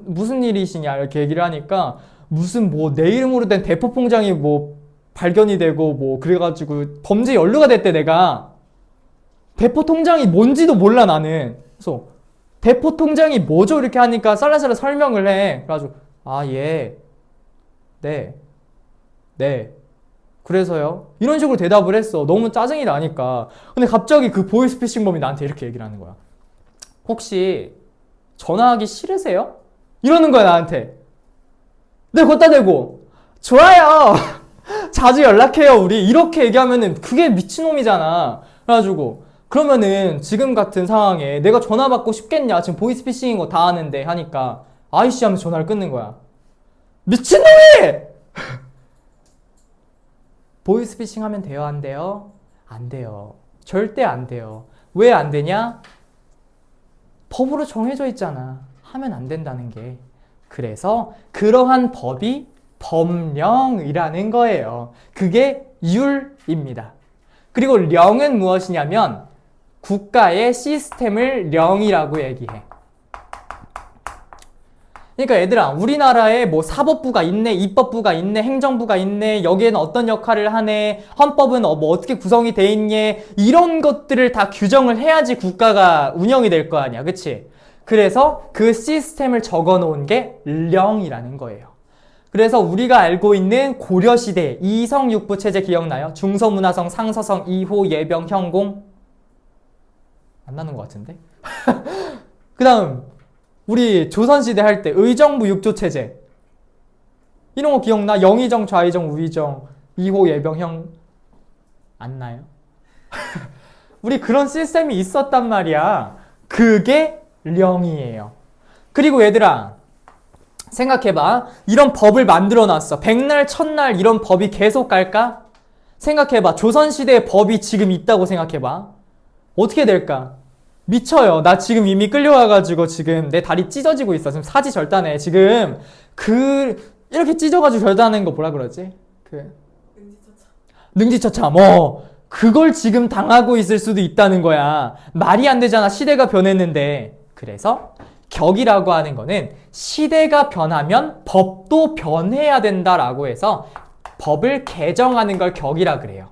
무슨 일이시냐 이렇게 얘기를 하니까 무슨 뭐 내 이름으로 된 대포통장이 뭐 발견이 되고 뭐 그래가지고 범죄 연루가 됐대. 내가 대포통장이 뭔지도 몰라 나는. 그래서 대포통장이 뭐죠? 이렇게 하니까 쌀라쌀라 설명을 해. 그래가지고 예, 네 그래서요? 이런 식으로 대답을 했어. 너무 짜증이 나니까. 근데 갑자기 그 보이스피싱범이 나한테 이렇게 얘기를 하는 거야. 혹시 전화하기 싫으세요? 이러는 거야 나한테. 내가 걷다 대고 좋아요. 자주 연락해요 우리. 이렇게 얘기하면은 그게 미친놈이잖아. 그래가지고 그러면은 지금 같은 상황에 내가 전화 받고 싶겠냐? 지금 보이스피싱인 거 다 아는데 하니까 아이씨 하면서 전화를 끊는 거야. 미친놈이! 보이스피싱 하면 돼요? 안 돼요? 안 돼요. 절대 안 돼요. 왜 안 되냐? 법으로 정해져 있잖아. 하면 안 된다는 게. 그래서 그러한 법이 법령이라는 거예요. 그게 율입니다. 그리고 령은 무엇이냐면 국가의 시스템을 령이라고 얘기해. 그러니까 얘들아, 우리나라에 뭐 사법부가 있네, 입법부가 있네, 행정부가 있네, 여기에는 어떤 역할을 하네, 헌법은 뭐 어떻게 구성이 돼 있네, 이런 것들을 다 규정을 해야지 국가가 운영이 될 거 아니야, 그치? 그래서 그 시스템을 적어 놓은 게 령이라는 거예요. 그래서 우리가 알고 있는 고려시대 이성육부 체제 기억나요? 중서문화성, 상서성, 이호, 예병, 형공? 안 나는 것 같은데? 그 다음 우리 조선시대 할 때 의정부 육조 체제 이런 거 기억나? 영의정, 좌의정, 우의정, 이호, 예병, 형 안 나요? 우리 그런 시스템이 있었단 말이야. 그게 령이에요. 그리고 얘들아 생각해봐. 이런 법을 만들어 놨어. 백날 첫날 이런 법이 계속 갈까? 생각해봐. 조선시대의 법이 지금 있다고 생각해봐. 어떻게 될까? 미쳐요. 나 지금 이미 끌려와가지고 지금 내 다리 찢어지고 있어. 지금 사지절단해. 지금 이렇게 찢어가지고 절단하는 거 뭐라 그러지? 능지처참. 그걸 지금 당하고 있을 수도 있다는 거야. 말이 안 되잖아. 시대가 변했는데. 그래서 격이라고 하는 거는 시대가 변하면 법도 변해야 된다라고 해서 법을 개정하는 걸 격이라 그래요.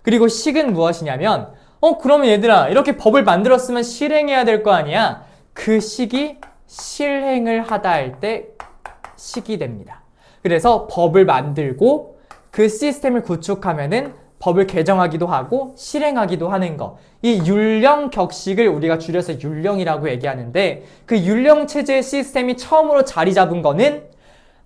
그리고 식은 무엇이냐면 그러면 얘들아 이렇게 법을 만들었으면 실행해야 될 거 아니야? 그 식이 실행을 하다 할 때 식이 됩니다. 그래서 법을 만들고 그 시스템을 구축하면은 법을 개정하기도 하고 실행하기도 하는 거. 이 율령 격식을 우리가 줄여서 율령이라고 얘기하는데 그 율령 체제의 시스템이 처음으로 자리 잡은 거는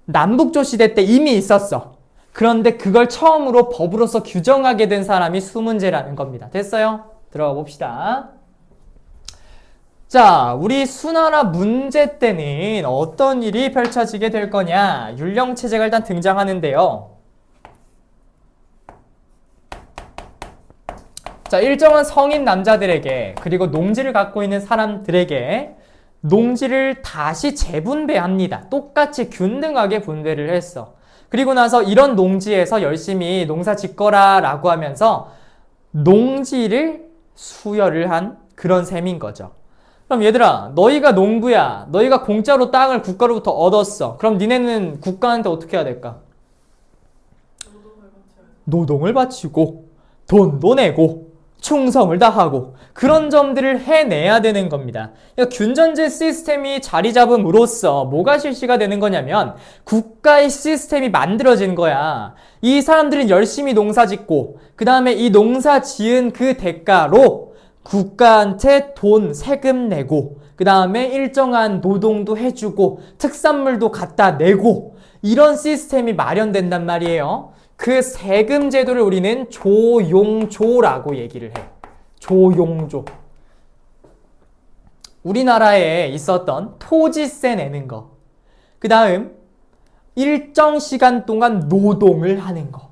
남북조 시대 때 이미 있었어. 그런데 그걸 처음으로 법으로서 규정하게 된 사람이 수문제라는 겁니다. 됐어요? 들어가 봅시다. 자, 우리 수나라 문제 때는 어떤 일이 펼쳐지게 될 거냐? 율령체제가 일단 등장하는데요. 자, 일정한 성인 남자들에게 그리고 농지를 갖고 있는 사람들에게 농지를 다시 재분배합니다. 똑같이 균등하게 분배를 했어. 그리고 나서 이런 농지에서 열심히 농사 짓거라 라고 하면서 농지를 수여를 한 그런 셈인 거죠. 그럼 얘들아, 너희가 농부야. 너희가 공짜로 땅을 국가로부터 얻었어. 그럼 니네는 국가한테 어떻게 해야 될까? 노동을 바치고 돈도 내고 충성을 다하고 그런 점들을 해내야 되는 겁니다. 그러니까 균전제 시스템이 자리 잡음으로써 뭐가 실시가 되는 거냐면 국가의 시스템이 만들어진 거야. 이 사람들은 열심히 농사 짓고 그 다음에 이 농사 지은 그 대가로 국가한테 돈, 세금 내고 그 다음에 일정한 노동도 해주고 특산물도 갖다 내고 이런 시스템이 마련된단 말이에요. 그 세금 제도를 우리는 조용조라고 얘기를 해. 조용조. 우리나라에 있었던 토지세 내는 거. 그 다음 일정 시간 동안 노동을 하는 거.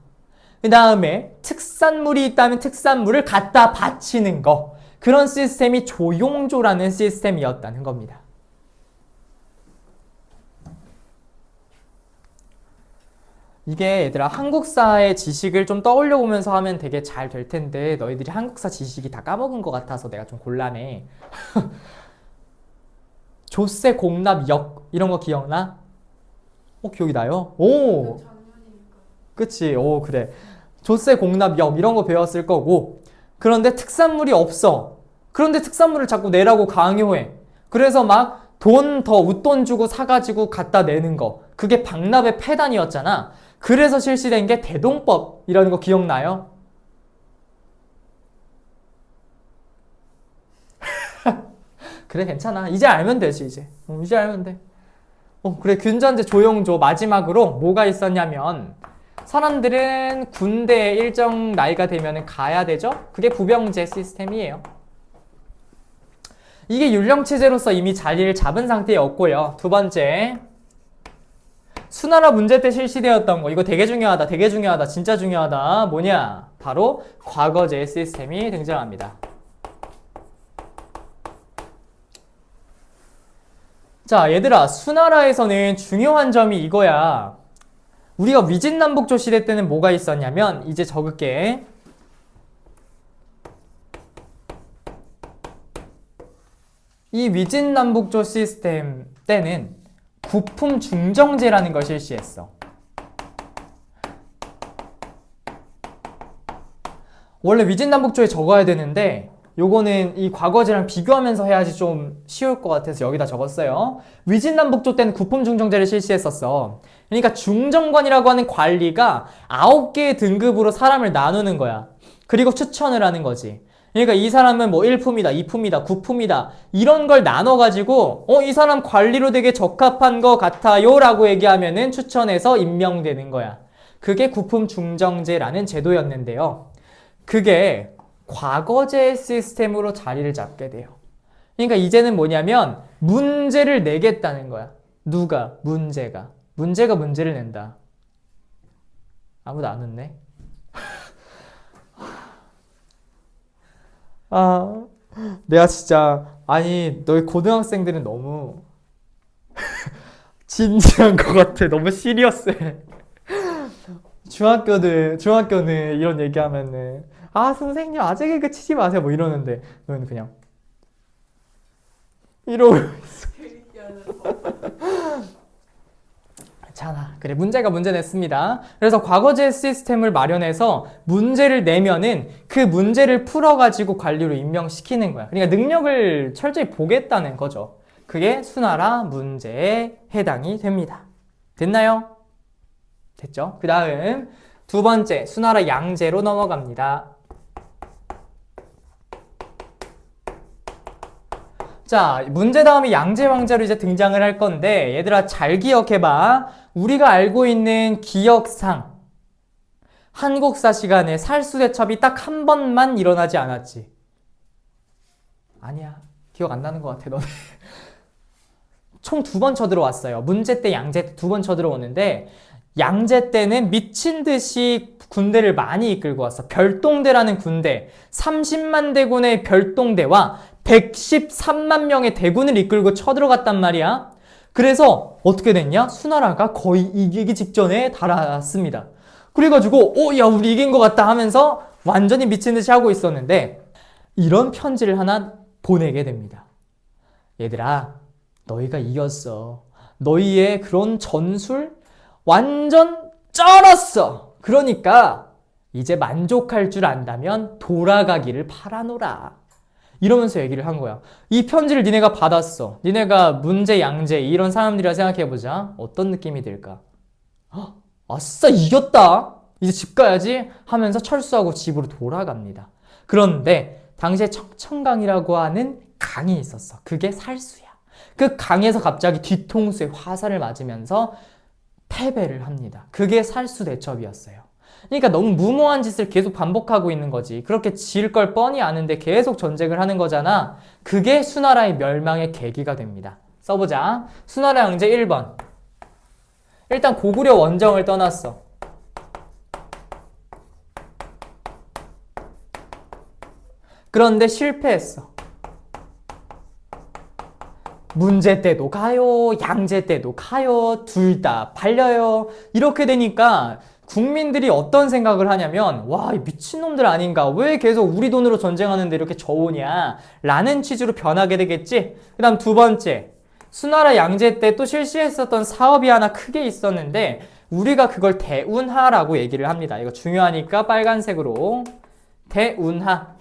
그 다음에 특산물이 있다면 특산물을 갖다 바치는 거. 그런 시스템이 조용조라는 시스템이었다는 겁니다. 이게 얘들아 한국사의 지식을 좀 떠올려 보면서 하면 되게 잘 될 텐데 너희들이 한국사 지식이 다 까먹은 것 같아서 내가 좀 곤란해. 조세 공납 역 이런 거 기억나? 기억이 나요? 오, 작년이니까. 그치. 오, 그래. 조세 공납 역 이런 거 배웠을 거고 그런데 특산물이 없어. 그런데 특산물을 자꾸 내라고 강요해. 그래서 막 돈 더 웃돈 주고 사가지고 갖다 내는 거. 그게 박납의 폐단이었잖아. 그래서 실시된 게 대동법이라는 거 기억나요? 그래, 괜찮아. 이제 알면 되지, 이제. 이제 알면 돼. 그래, 균전제 조용조 마지막으로 뭐가 있었냐면 사람들은 군대에 일정 나이가 되면 가야 되죠? 그게 부병제 시스템이에요. 이게 율령체제로서 이미 자리를 잡은 상태였고요. 두 번째, 수나라 문제 때 실시되었던 거. 이거 되게 중요하다, 되게 중요하다, 진짜 중요하다. 뭐냐? 바로 과거제 시스템이 등장합니다. 자, 얘들아, 수나라에서는 중요한 점이 이거야. 우리가 위진남북조 시대 때는 뭐가 있었냐면, 이제 적을게. 이 위진남북조 시스템 때는 구품 중정제라는 걸 실시했어. 원래 위진남북조에 적어야 되는데 요거는 이 과거제랑 비교하면서 해야지 좀 쉬울 것 같아서 여기다 적었어요. 위진남북조 때는 구품 중정제를 실시했었어. 그러니까 중정관이라고 하는 관리가 9개의 등급으로 사람을 나누는 거야. 그리고 추천을 하는 거지. 그러니까 이 사람은 뭐 1품이다, 2품이다, 9품이다 이런 걸 나눠가지고 이 사람 관리로 되게 적합한 것 같아요 라고 얘기하면은 추천해서 임명되는 거야. 그게 구품 중정제라는 제도였는데요. 그게 과거제 시스템으로 자리를 잡게 돼요. 그러니까 이제는 뭐냐면 문제를 내겠다는 거야. 누가? 문제가. 문제가 문제를 낸다. 아무도 안 웃네. 내가 진짜 아니 너희 고등학생들은 너무 진지한 것 같아. 너무 시리어스해. 중학교는 이런 얘기하면은 선생님 아재 개그 치지 마세요 뭐 이러는데 너는 그냥 이러고 재밌게 하는 거. 괜찮아. 그래, 문제 냈습니다. 그래서 과거제 시스템을 마련해서 문제를 내면은 그 문제를 풀어가지고 관리로 임명시키는 거야. 그러니까 능력을 철저히 보겠다는 거죠. 그게 수나라 문제에 해당이 됩니다. 됐나요? 됐죠? 그 다음 두 번째 수나라 양제로 넘어갑니다. 자, 문제 다음에 양제 왕자로 이제 등장을 할 건데 얘들아 잘 기억해봐. 우리가 알고 있는 기억상 한국사 시간에 살수대첩이 딱 한 번만 일어나지 않았지? 아니야. 기억 안 나는 것 같아 너네. 총 2번 쳐들어왔어요. 문제 때 양제 때 2번 쳐들어오는데 양제 때는 미친 듯이 군대를 많이 이끌고 왔어. 별동대라는 군대 30만 대군의 별동대와 113만 명의 대군을 이끌고 쳐들어갔단 말이야. 그래서 어떻게 됐냐? 수나라가 거의 이기기 직전에 달았습니다. 그래가지고 야 우리 이긴 것 같다 하면서 완전히 미친 듯이 하고 있었는데 이런 편지를 하나 보내게 됩니다. 얘들아 너희가 이겼어. 너희의 그런 전술 완전 쩔었어. 그러니까 이제 만족할 줄 안다면 돌아가기를 바라노라. 이러면서 얘기를 한 거야. 이 편지를 니네가 받았어. 니네가 문제, 양재 이런 사람들이라 생각해보자. 어떤 느낌이 들까? 헉, 아싸 이겼다. 이제 집 가야지 하면서 철수하고 집으로 돌아갑니다. 그런데 당시에 청천강이라고 하는 강이 있었어. 그게 살수야. 그 강에서 갑자기 뒤통수에 화살을 맞으면서 패배를 합니다. 그게 살수대첩이었어요. 그러니까 너무 무모한 짓을 계속 반복하고 있는 거지. 그렇게 질 걸 뻔히 아는데 계속 전쟁을 하는 거잖아. 그게 수나라의 멸망의 계기가 됩니다. 써보자. 수나라 양제 1번. 일단 고구려 원정을 떠났어. 그런데 실패했어. 문제 때도 가요, 양제 때도 가요, 둘 다 발려요. 이렇게 되니까 국민들이 어떤 생각을 하냐면 와, 이 미친놈들 아닌가? 왜 계속 우리 돈으로 전쟁하는데 이렇게 져오냐? 라는 취지로 변하게 되겠지? 그 다음 두 번째, 수나라 양제 때 또 실시했었던 사업이 하나 크게 있었는데 우리가 그걸 대운하라고 얘기를 합니다. 이거 중요하니까 빨간색으로 대운하.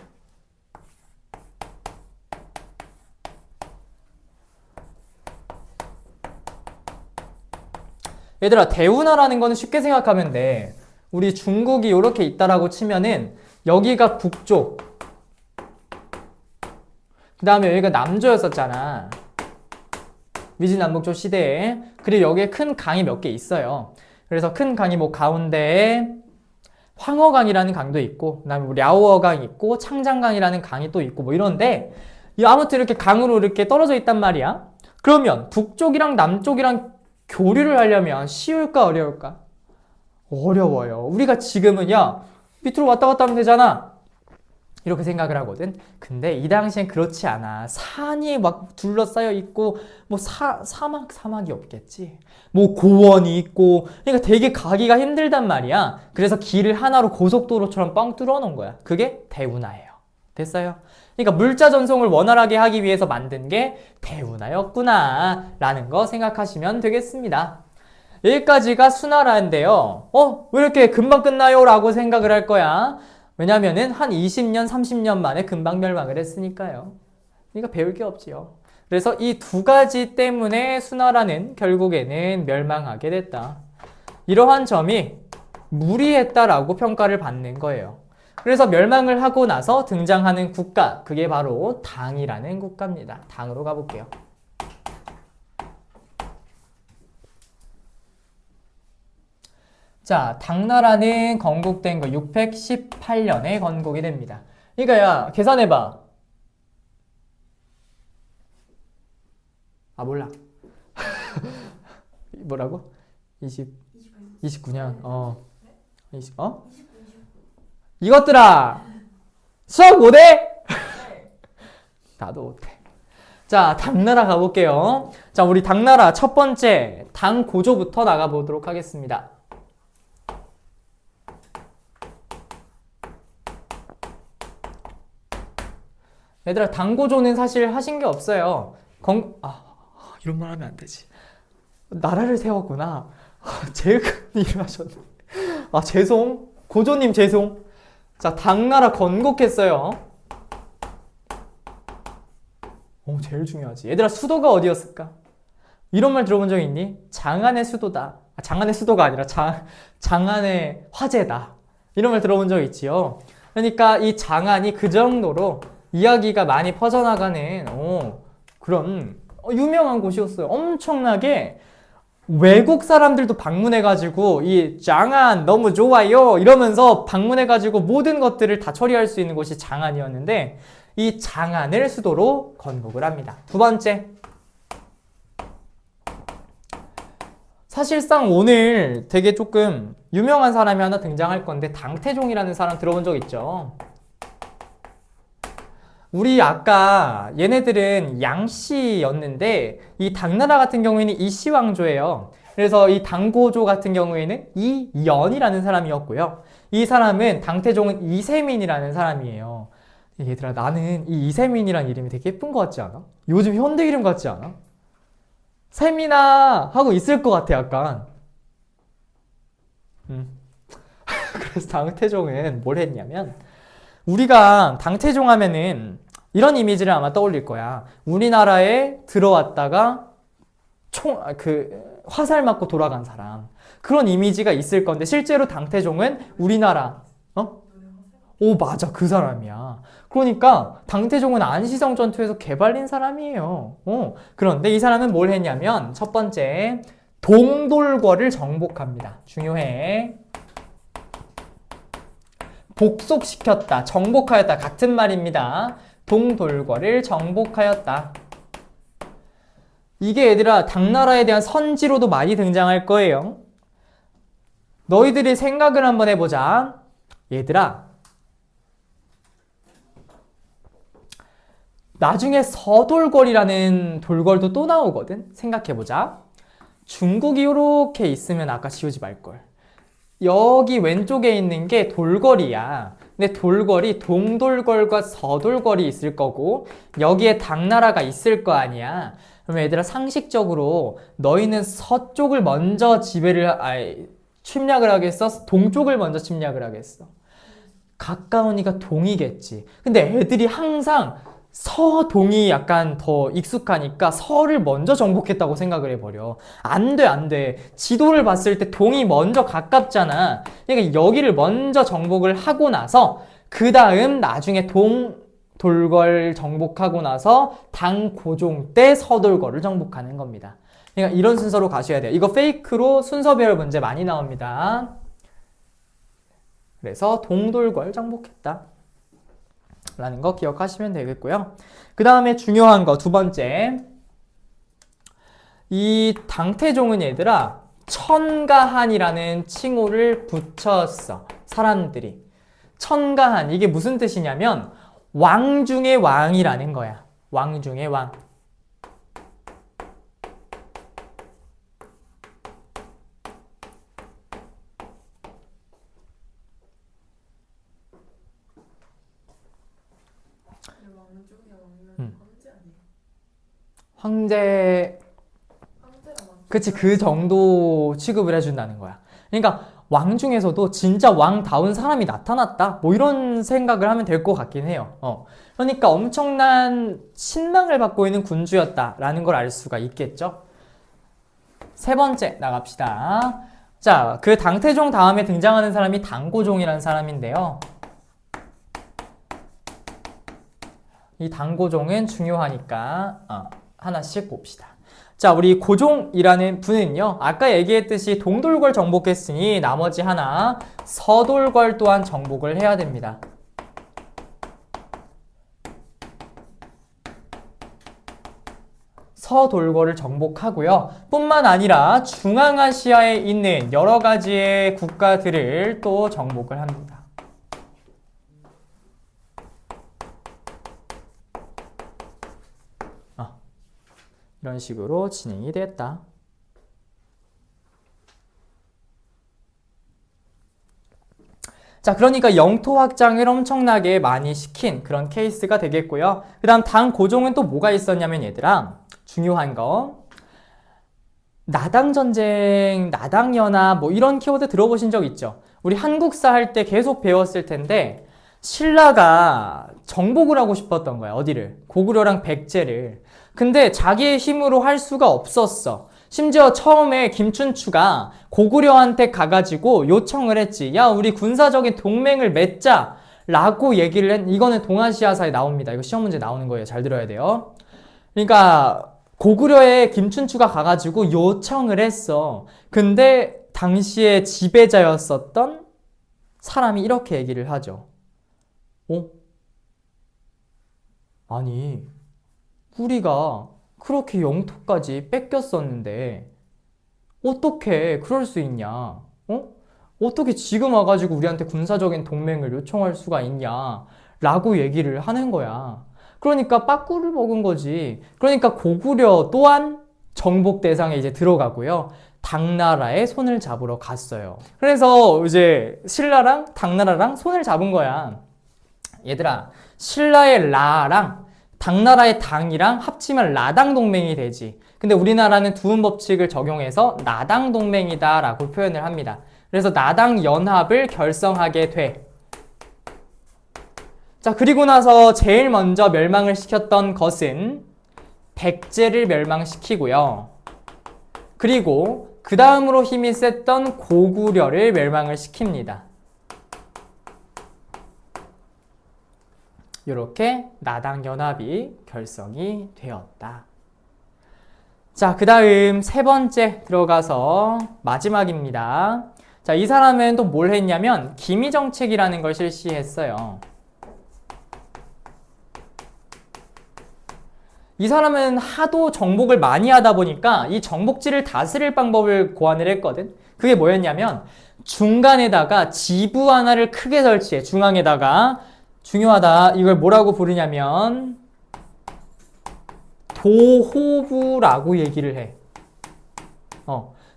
얘들아, 대운하라는 거는 쉽게 생각하면 돼. 우리 중국이 이렇게 있다라고 치면은 여기가 북쪽, 그 다음에 여기가 남조였었잖아. 위진남북조 시대에. 그리고 여기에 큰 강이 몇 개 있어요. 그래서 큰 강이 뭐 가운데에 황허강이라는 강도 있고, 그 다음에 뭐 랴오어강 있고, 창장강이라는 강이 또 있고 뭐 이런데 아무튼 이렇게 강으로 이렇게 떨어져 있단 말이야. 그러면 북쪽이랑 남쪽이랑 교류를 하려면 쉬울까 어려울까? 어려워요. 우리가 지금은 야 밑으로 왔다 갔다 하면 되잖아. 이렇게 생각을 하거든. 근데 이 당시엔 그렇지 않아. 산이 막 둘러싸여 있고 뭐 사막이 없겠지. 뭐 고원이 있고 그러니까 되게 가기가 힘들단 말이야. 그래서 길을 하나로 고속도로처럼 뻥 뚫어 놓은 거야. 그게 대운하예요. 됐어요? 그러니까 물자 전송을 원활하게 하기 위해서 만든 게 대운하였구나 라는 거 생각하시면 되겠습니다. 여기까지가 수나라인데요. 왜 이렇게 금방 끝나요? 라고 생각을 할 거야. 왜냐면은 한 20년, 30년 만에 금방 멸망을 했으니까요. 그러니까 배울 게 없지요. 그래서 이 두 가지 때문에 수나라는 결국에는 멸망하게 됐다. 이러한 점이 무리했다라고 평가를 받는 거예요. 그래서 멸망을 하고 나서 등장하는 국가, 그게 바로 당이라는 국가입니다. 당으로 가볼게요. 자, 당나라는 건국된 거 618년에 건국이 됩니다. 그러니까 야, 계산해봐. 아, 몰라. 뭐라고? 29년. 29. 이것들아, 수학 못해? 나도 못해. 자, 당나라 가볼게요. 자, 우리 당나라 첫 번째 당고조부터 나가보도록 하겠습니다. 얘들아, 당고조는 사실 하신 게 없어요. 이런 말 하면 안 되지. 나라를 세웠구나. 제일 큰 일을 하셨네. 죄송. 고조님 죄송. 자, 당나라 건국했어요. 제일 중요하지. 얘들아, 수도가 어디였을까? 이런 말 들어본 적 있니? 장안의 수도다. 장안의 수도가 아니라 장안의 화제다. 이런 말 들어본 적 있지요. 그러니까 이 장안이 그 정도로 이야기가 많이 퍼져나가는 그런 유명한 곳이었어요. 엄청나게 외국 사람들도 방문해가지고 이 장안 너무 좋아요 이러면서 방문해가지고 모든 것들을 다 처리할 수 있는 곳이 장안이었는데 이 장안을 수도로 건국을 합니다. 두 번째, 사실상 오늘 되게 조금 유명한 사람이 하나 등장할 건데 당태종이라는 사람 들어본 적 있죠? 우리 아까 얘네들은 양씨였는데 이 당나라 같은 경우에는 이씨왕조예요. 그래서 이 당고조 같은 경우에는 이연이라는 사람이었고요. 이 사람은 당태종은 이세민이라는 사람이에요. 얘들아, 나는 이 이세민이라는 이름이 되게 예쁜 것 같지 않아? 요즘 현대 이름 같지 않아? 세민아 하고 있을 것 같아 약간. 그래서 당태종은 뭘 했냐면 우리가 당태종 하면은 이런 이미지를 아마 떠올릴 거야. 우리나라에 들어왔다가 화살 맞고 돌아간 사람. 그런 이미지가 있을 건데 실제로 당태종은 우리나라 오 맞아 그 사람이야. 그러니까 당태종은 안시성 전투에서 개발린 사람이에요. 그런데 이 사람은 뭘 했냐면 첫 번째 동돌궐을 정복합니다. 중요해. 복속시켰다, 정복하였다 같은 말입니다. 동돌궐을 정복하였다. 이게 얘들아 당나라에 대한 선지로도 많이 등장할 거예요. 너희들이 생각을 한번 해보자. 얘들아 나중에 서돌궐이라는 돌궐도 또 나오거든. 생각해보자. 중국이 이렇게 있으면 아까 지우지 말걸. 여기 왼쪽에 있는 게 돌궐이야. 근데 돌궐이 동돌궐과 서돌궐이 있을 거고 여기에 당나라가 있을 거 아니야. 그럼 얘들아 상식적으로 너희는 서쪽을 먼저 침략을 하겠어? 동쪽을 먼저 침략을 하겠어? 가까우니까 동이겠지. 근데 애들이 항상 서동이 약간 더 익숙하니까 서를 먼저 정복했다고 생각을 해버려. 안 돼, 안 돼. 지도를 봤을 때 동이 먼저 가깝잖아. 그러니까 여기를 먼저 정복을 하고 나서 그 다음 나중에 동돌궐 정복하고 나서 당고종 때 서돌궐을 정복하는 겁니다. 그러니까 이런 순서로 가셔야 돼요. 이거 페이크로 순서별 문제 많이 나옵니다. 그래서 동돌궐 정복했다 라는 거 기억하시면 되겠고요. 그 다음에 중요한 거 두 번째, 이 당태종은 얘들아 천가한이라는 칭호를 붙였어. 사람들이 천가한, 이게 무슨 뜻이냐면 왕 중의 왕이라는 거야. 왕 중의 왕. 황제, 그치, 그 정도 취급을 해준다는 거야. 그러니까 왕 중에서도 진짜 왕다운 사람이 나타났다, 뭐 이런 생각을 하면 될 것 같긴 해요. 그러니까 엄청난 신망을 받고 있는 군주였다라는 걸 알 수가 있겠죠. 세 번째 나갑시다. 자, 그 당태종 다음에 등장하는 사람이 당고종이라는 사람인데요. 이 당고종은 중요하니까 하나씩 봅시다. 자, 우리 고종이라는 분은요, 아까 얘기했듯이 동돌궐 정복했으니 나머지 하나 서돌궐 또한 정복을 해야 됩니다. 서돌궐을 정복하고요. 뿐만 아니라 중앙아시아에 있는 여러 가지의 국가들을 또 정복을 합니다. 이런 식으로 진행이 됐다. 자, 그러니까 영토 확장을 엄청나게 많이 시킨 그런 케이스가 되겠고요. 그 다음 당고종은 또 뭐가 있었냐면 얘들아, 중요한 거 나당전쟁, 나당연합 뭐 이런 키워드 들어보신 적 있죠? 우리 한국사 할 때 계속 배웠을 텐데 신라가 정복을 하고 싶었던 거야. 어디를? 고구려랑 백제를. 근데 자기의 힘으로 할 수가 없었어. 심지어 처음에 김춘추가 고구려한테 가가지고 요청을 했지. 야, 우리 군사적인 동맹을 맺자 라고 얘기를 했. 이거는 동아시아사에 나옵니다. 이거 시험 문제 나오는 거예요. 잘 들어야 돼요. 그러니까 고구려에 김춘추가 가가지고 요청을 했어. 근데 당시에 지배자였었던 사람이 이렇게 얘기를 하죠. 아니, 우리가 그렇게 영토까지 뺏겼었는데 어떻게 그럴 수 있냐? 어떻게 지금 와가지고 우리한테 군사적인 동맹을 요청할 수가 있냐? 라고 얘기를 하는 거야. 그러니까 빠꾸를 먹은 거지. 그러니까 고구려 또한 정복 대상에 이제 들어가고요. 당나라의 손을 잡으러 갔어요. 그래서 이제 신라랑 당나라랑 손을 잡은 거야. 얘들아, 신라의 라랑 당나라의 당이랑 합치면 라당 동맹이 되지. 근데 우리나라는 두음 법칙을 적용해서 나당 동맹이다 라고 표현을 합니다. 그래서 나당 연합을 결성하게 돼. 자, 그리고 나서 제일 먼저 멸망을 시켰던 것은 백제를 멸망시키고요. 그리고 그 다음으로 힘이 셌던 고구려를 멸망을 시킵니다. 이렇게 나당 연합이 결성이 되었다. 자, 그 다음 세 번째 들어가서 마지막입니다. 자, 이 사람은 또 뭘 했냐면 기미정책이라는 걸 실시했어요. 이 사람은 하도 정복을 많이 하다 보니까 이 정복지를 다스릴 방법을 고안을 했거든. 그게 뭐였냐면 중간에다가 지부 하나를 크게 설치해. 중앙에다가 중요하다. 이걸 뭐라고 부르냐면 도호부라고 얘기를 해.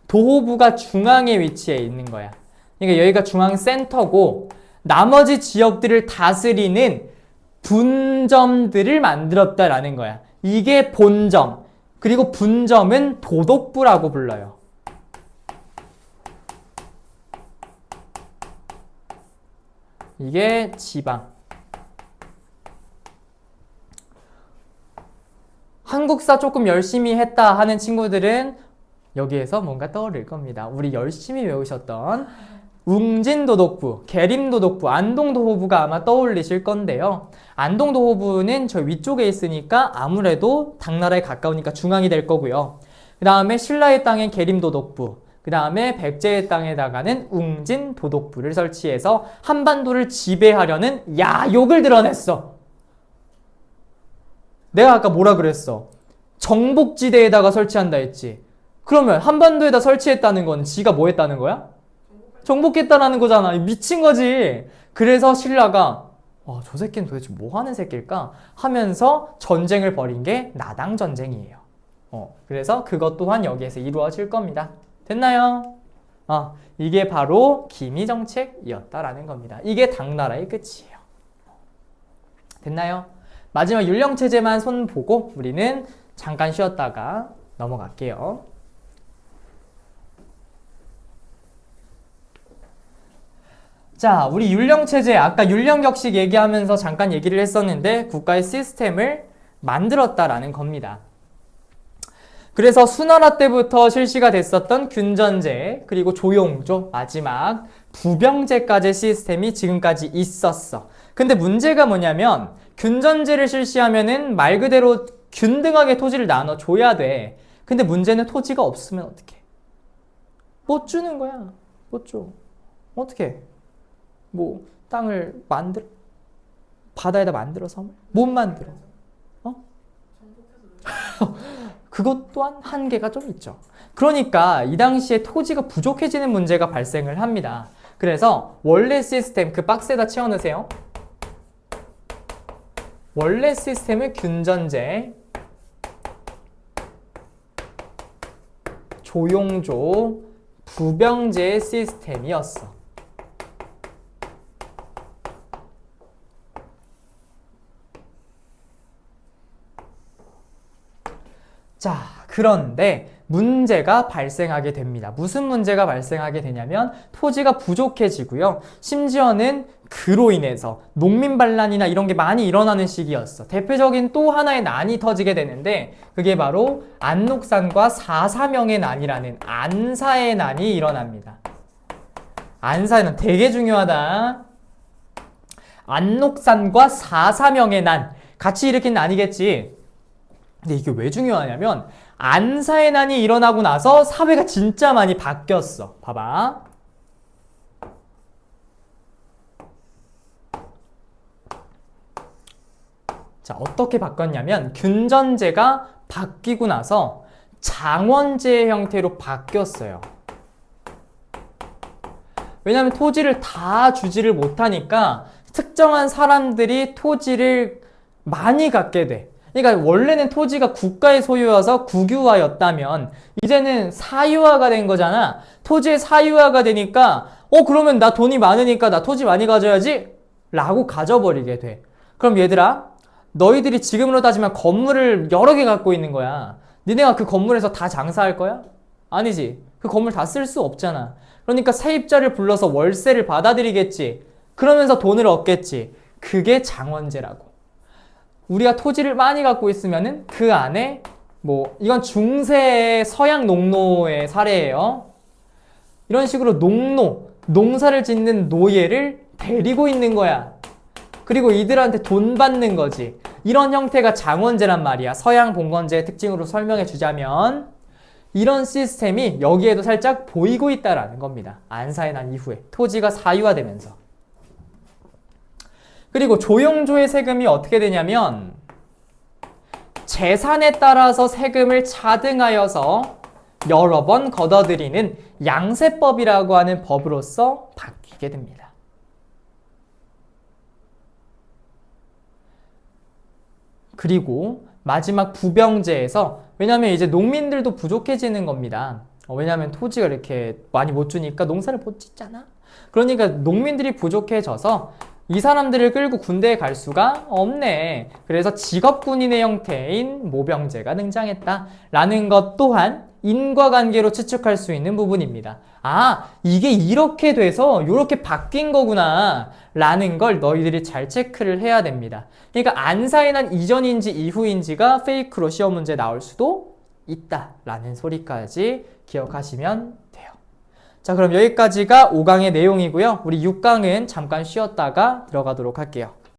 도호부가 중앙에 위치해 있는 거야. 그러니까 여기가 중앙 센터고 나머지 지역들을 다스리는 분점들을 만들었다라는 거야. 이게 본점. 그리고 분점은 도독부라고 불러요. 이게 지방. 한국사 조금 열심히 했다 하는 친구들은 여기에서 뭔가 떠오를 겁니다. 우리 열심히 외우셨던 웅진도독부, 계림도독부, 안동도호부가 아마 떠올리실 건데요. 안동도호부는 저 위쪽에 있으니까 아무래도 당나라에 가까우니까 중앙이 될 거고요. 그 다음에 신라의 땅엔 계림도독부, 그 다음에 백제의 땅에다가는 웅진도독부를 설치해서 한반도를 지배하려는 야욕을 드러냈어. 내가 아까 뭐라 그랬어? 정복지대에다가 설치한다 했지. 그러면 한반도에다 설치했다는 건 지가 뭐 했다는 거야? 정복했다라는 거잖아. 미친 거지. 그래서 신라가 저 새끼는 도대체 뭐 하는 새끼일까? 하면서 전쟁을 벌인 게 나당 전쟁이에요. 그래서 그것 또한 여기에서 이루어질 겁니다. 됐나요? 이게 바로 기미정책이었다라는 겁니다. 이게 당나라의 끝이에요. 됐나요? 마지막 율령체제만 손 보고 우리는 잠깐 쉬었다가 넘어갈게요. 자, 우리 율령체제, 아까 율령격식 얘기하면서 잠깐 얘기를 했었는데 국가의 시스템을 만들었다라는 겁니다. 그래서 수나라 때부터 실시가 됐었던 균전제, 그리고 조용조, 마지막 부병제까지의 시스템이 지금까지 있었어. 근데 문제가 뭐냐면 균전제를 실시하면은 말 그대로 균등하게 토지를 나눠줘야 돼. 근데 문제는 토지가 없으면 어떡해? 못 주는 거야. 못 줘. 어떡해? 뭐 땅을 만들어? 바다에다 만들어서? 못 만들어. 그것 또한 한계가 좀 있죠. 그러니까 이 당시에 토지가 부족해지는 문제가 발생을 합니다. 그래서 원래 시스템 그 박스에다 채워넣으세요. 원래 시스템은 균전제, 조용조, 부병제 시스템이었어. 자, 그런데 문제가 발생하게 됩니다. 무슨 문제가 발생하게 되냐면 토지가 부족해지고요. 심지어는 그로 인해서 농민 반란이나 이런 게 많이 일어나는 시기였어. 대표적인 또 하나의 난이 터지게 되는데 그게 바로 안녹산과 사사명의 난이라는 안사의 난이 일어납니다. 안사의 난 되게 중요하다. 안녹산과 사사명의 난 같이 일으킨 난이겠지. 근데 이게 왜 중요하냐면 안사의 난이 일어나고 나서 사회가 진짜 많이 바뀌었어. 봐봐. 자, 어떻게 바뀌었냐면 균전제가 바뀌고 나서 장원제의 형태로 바뀌었어요. 왜냐하면 토지를 다 주지를 못하니까 특정한 사람들이 토지를 많이 갖게 돼. 그러니까 원래는 토지가 국가의 소유여서 국유화였다면 이제는 사유화가 된 거잖아. 토지의 사유화가 되니까 그러면 나 돈이 많으니까 나 토지 많이 가져야지 라고 가져버리게 돼. 그럼 얘들아, 너희들이 지금으로 따지면 건물을 여러 개 갖고 있는 거야. 니네가 그 건물에서 다 장사할 거야? 아니지. 그 건물 다 쓸 수 없잖아. 그러니까 세입자를 불러서 월세를 받아들이겠지. 그러면서 돈을 얻겠지. 그게 장원제라고. 우리가 토지를 많이 갖고 있으면은 그 안에 뭐 이건 중세 서양 농노의 사례예요. 이런 식으로 농사를 짓는 노예를 데리고 있는 거야. 그리고 이들한테 돈 받는 거지. 이런 형태가 장원제란 말이야. 서양 봉건제의 특징으로 설명해 주자면 이런 시스템이 여기에도 살짝 보이고 있다라는 겁니다. 안사에 난 이후에 토지가 사유화되면서. 그리고 조용조의 세금이 어떻게 되냐면 재산에 따라서 세금을 차등하여서 여러 번 걷어들이는 양세법이라고 하는 법으로서 바뀌게 됩니다. 그리고 마지막 부병제에서 왜냐하면 이제 농민들도 부족해지는 겁니다. 왜냐하면 토지가 이렇게 많이 못 주니까 농사를 못 짓잖아. 그러니까 농민들이 부족해져서 이 사람들을 끌고 군대에 갈 수가 없네. 그래서 직업군인의 형태인 모병제가 등장했다라는 것 또한 인과관계로 추측할 수 있는 부분입니다. 아, 이게 이렇게 돼서 이렇게 바뀐 거구나 라는 걸 너희들이 잘 체크를 해야 됩니다. 그러니까 안사에 난 이전인지 이후인지가 페이크로 시험 문제 나올 수도 있다라는 소리까지 기억하시면 돼요. 자, 그럼 여기까지가 5강의 내용이고요. 우리 6강은 잠깐 쉬었다가 들어가도록 할게요.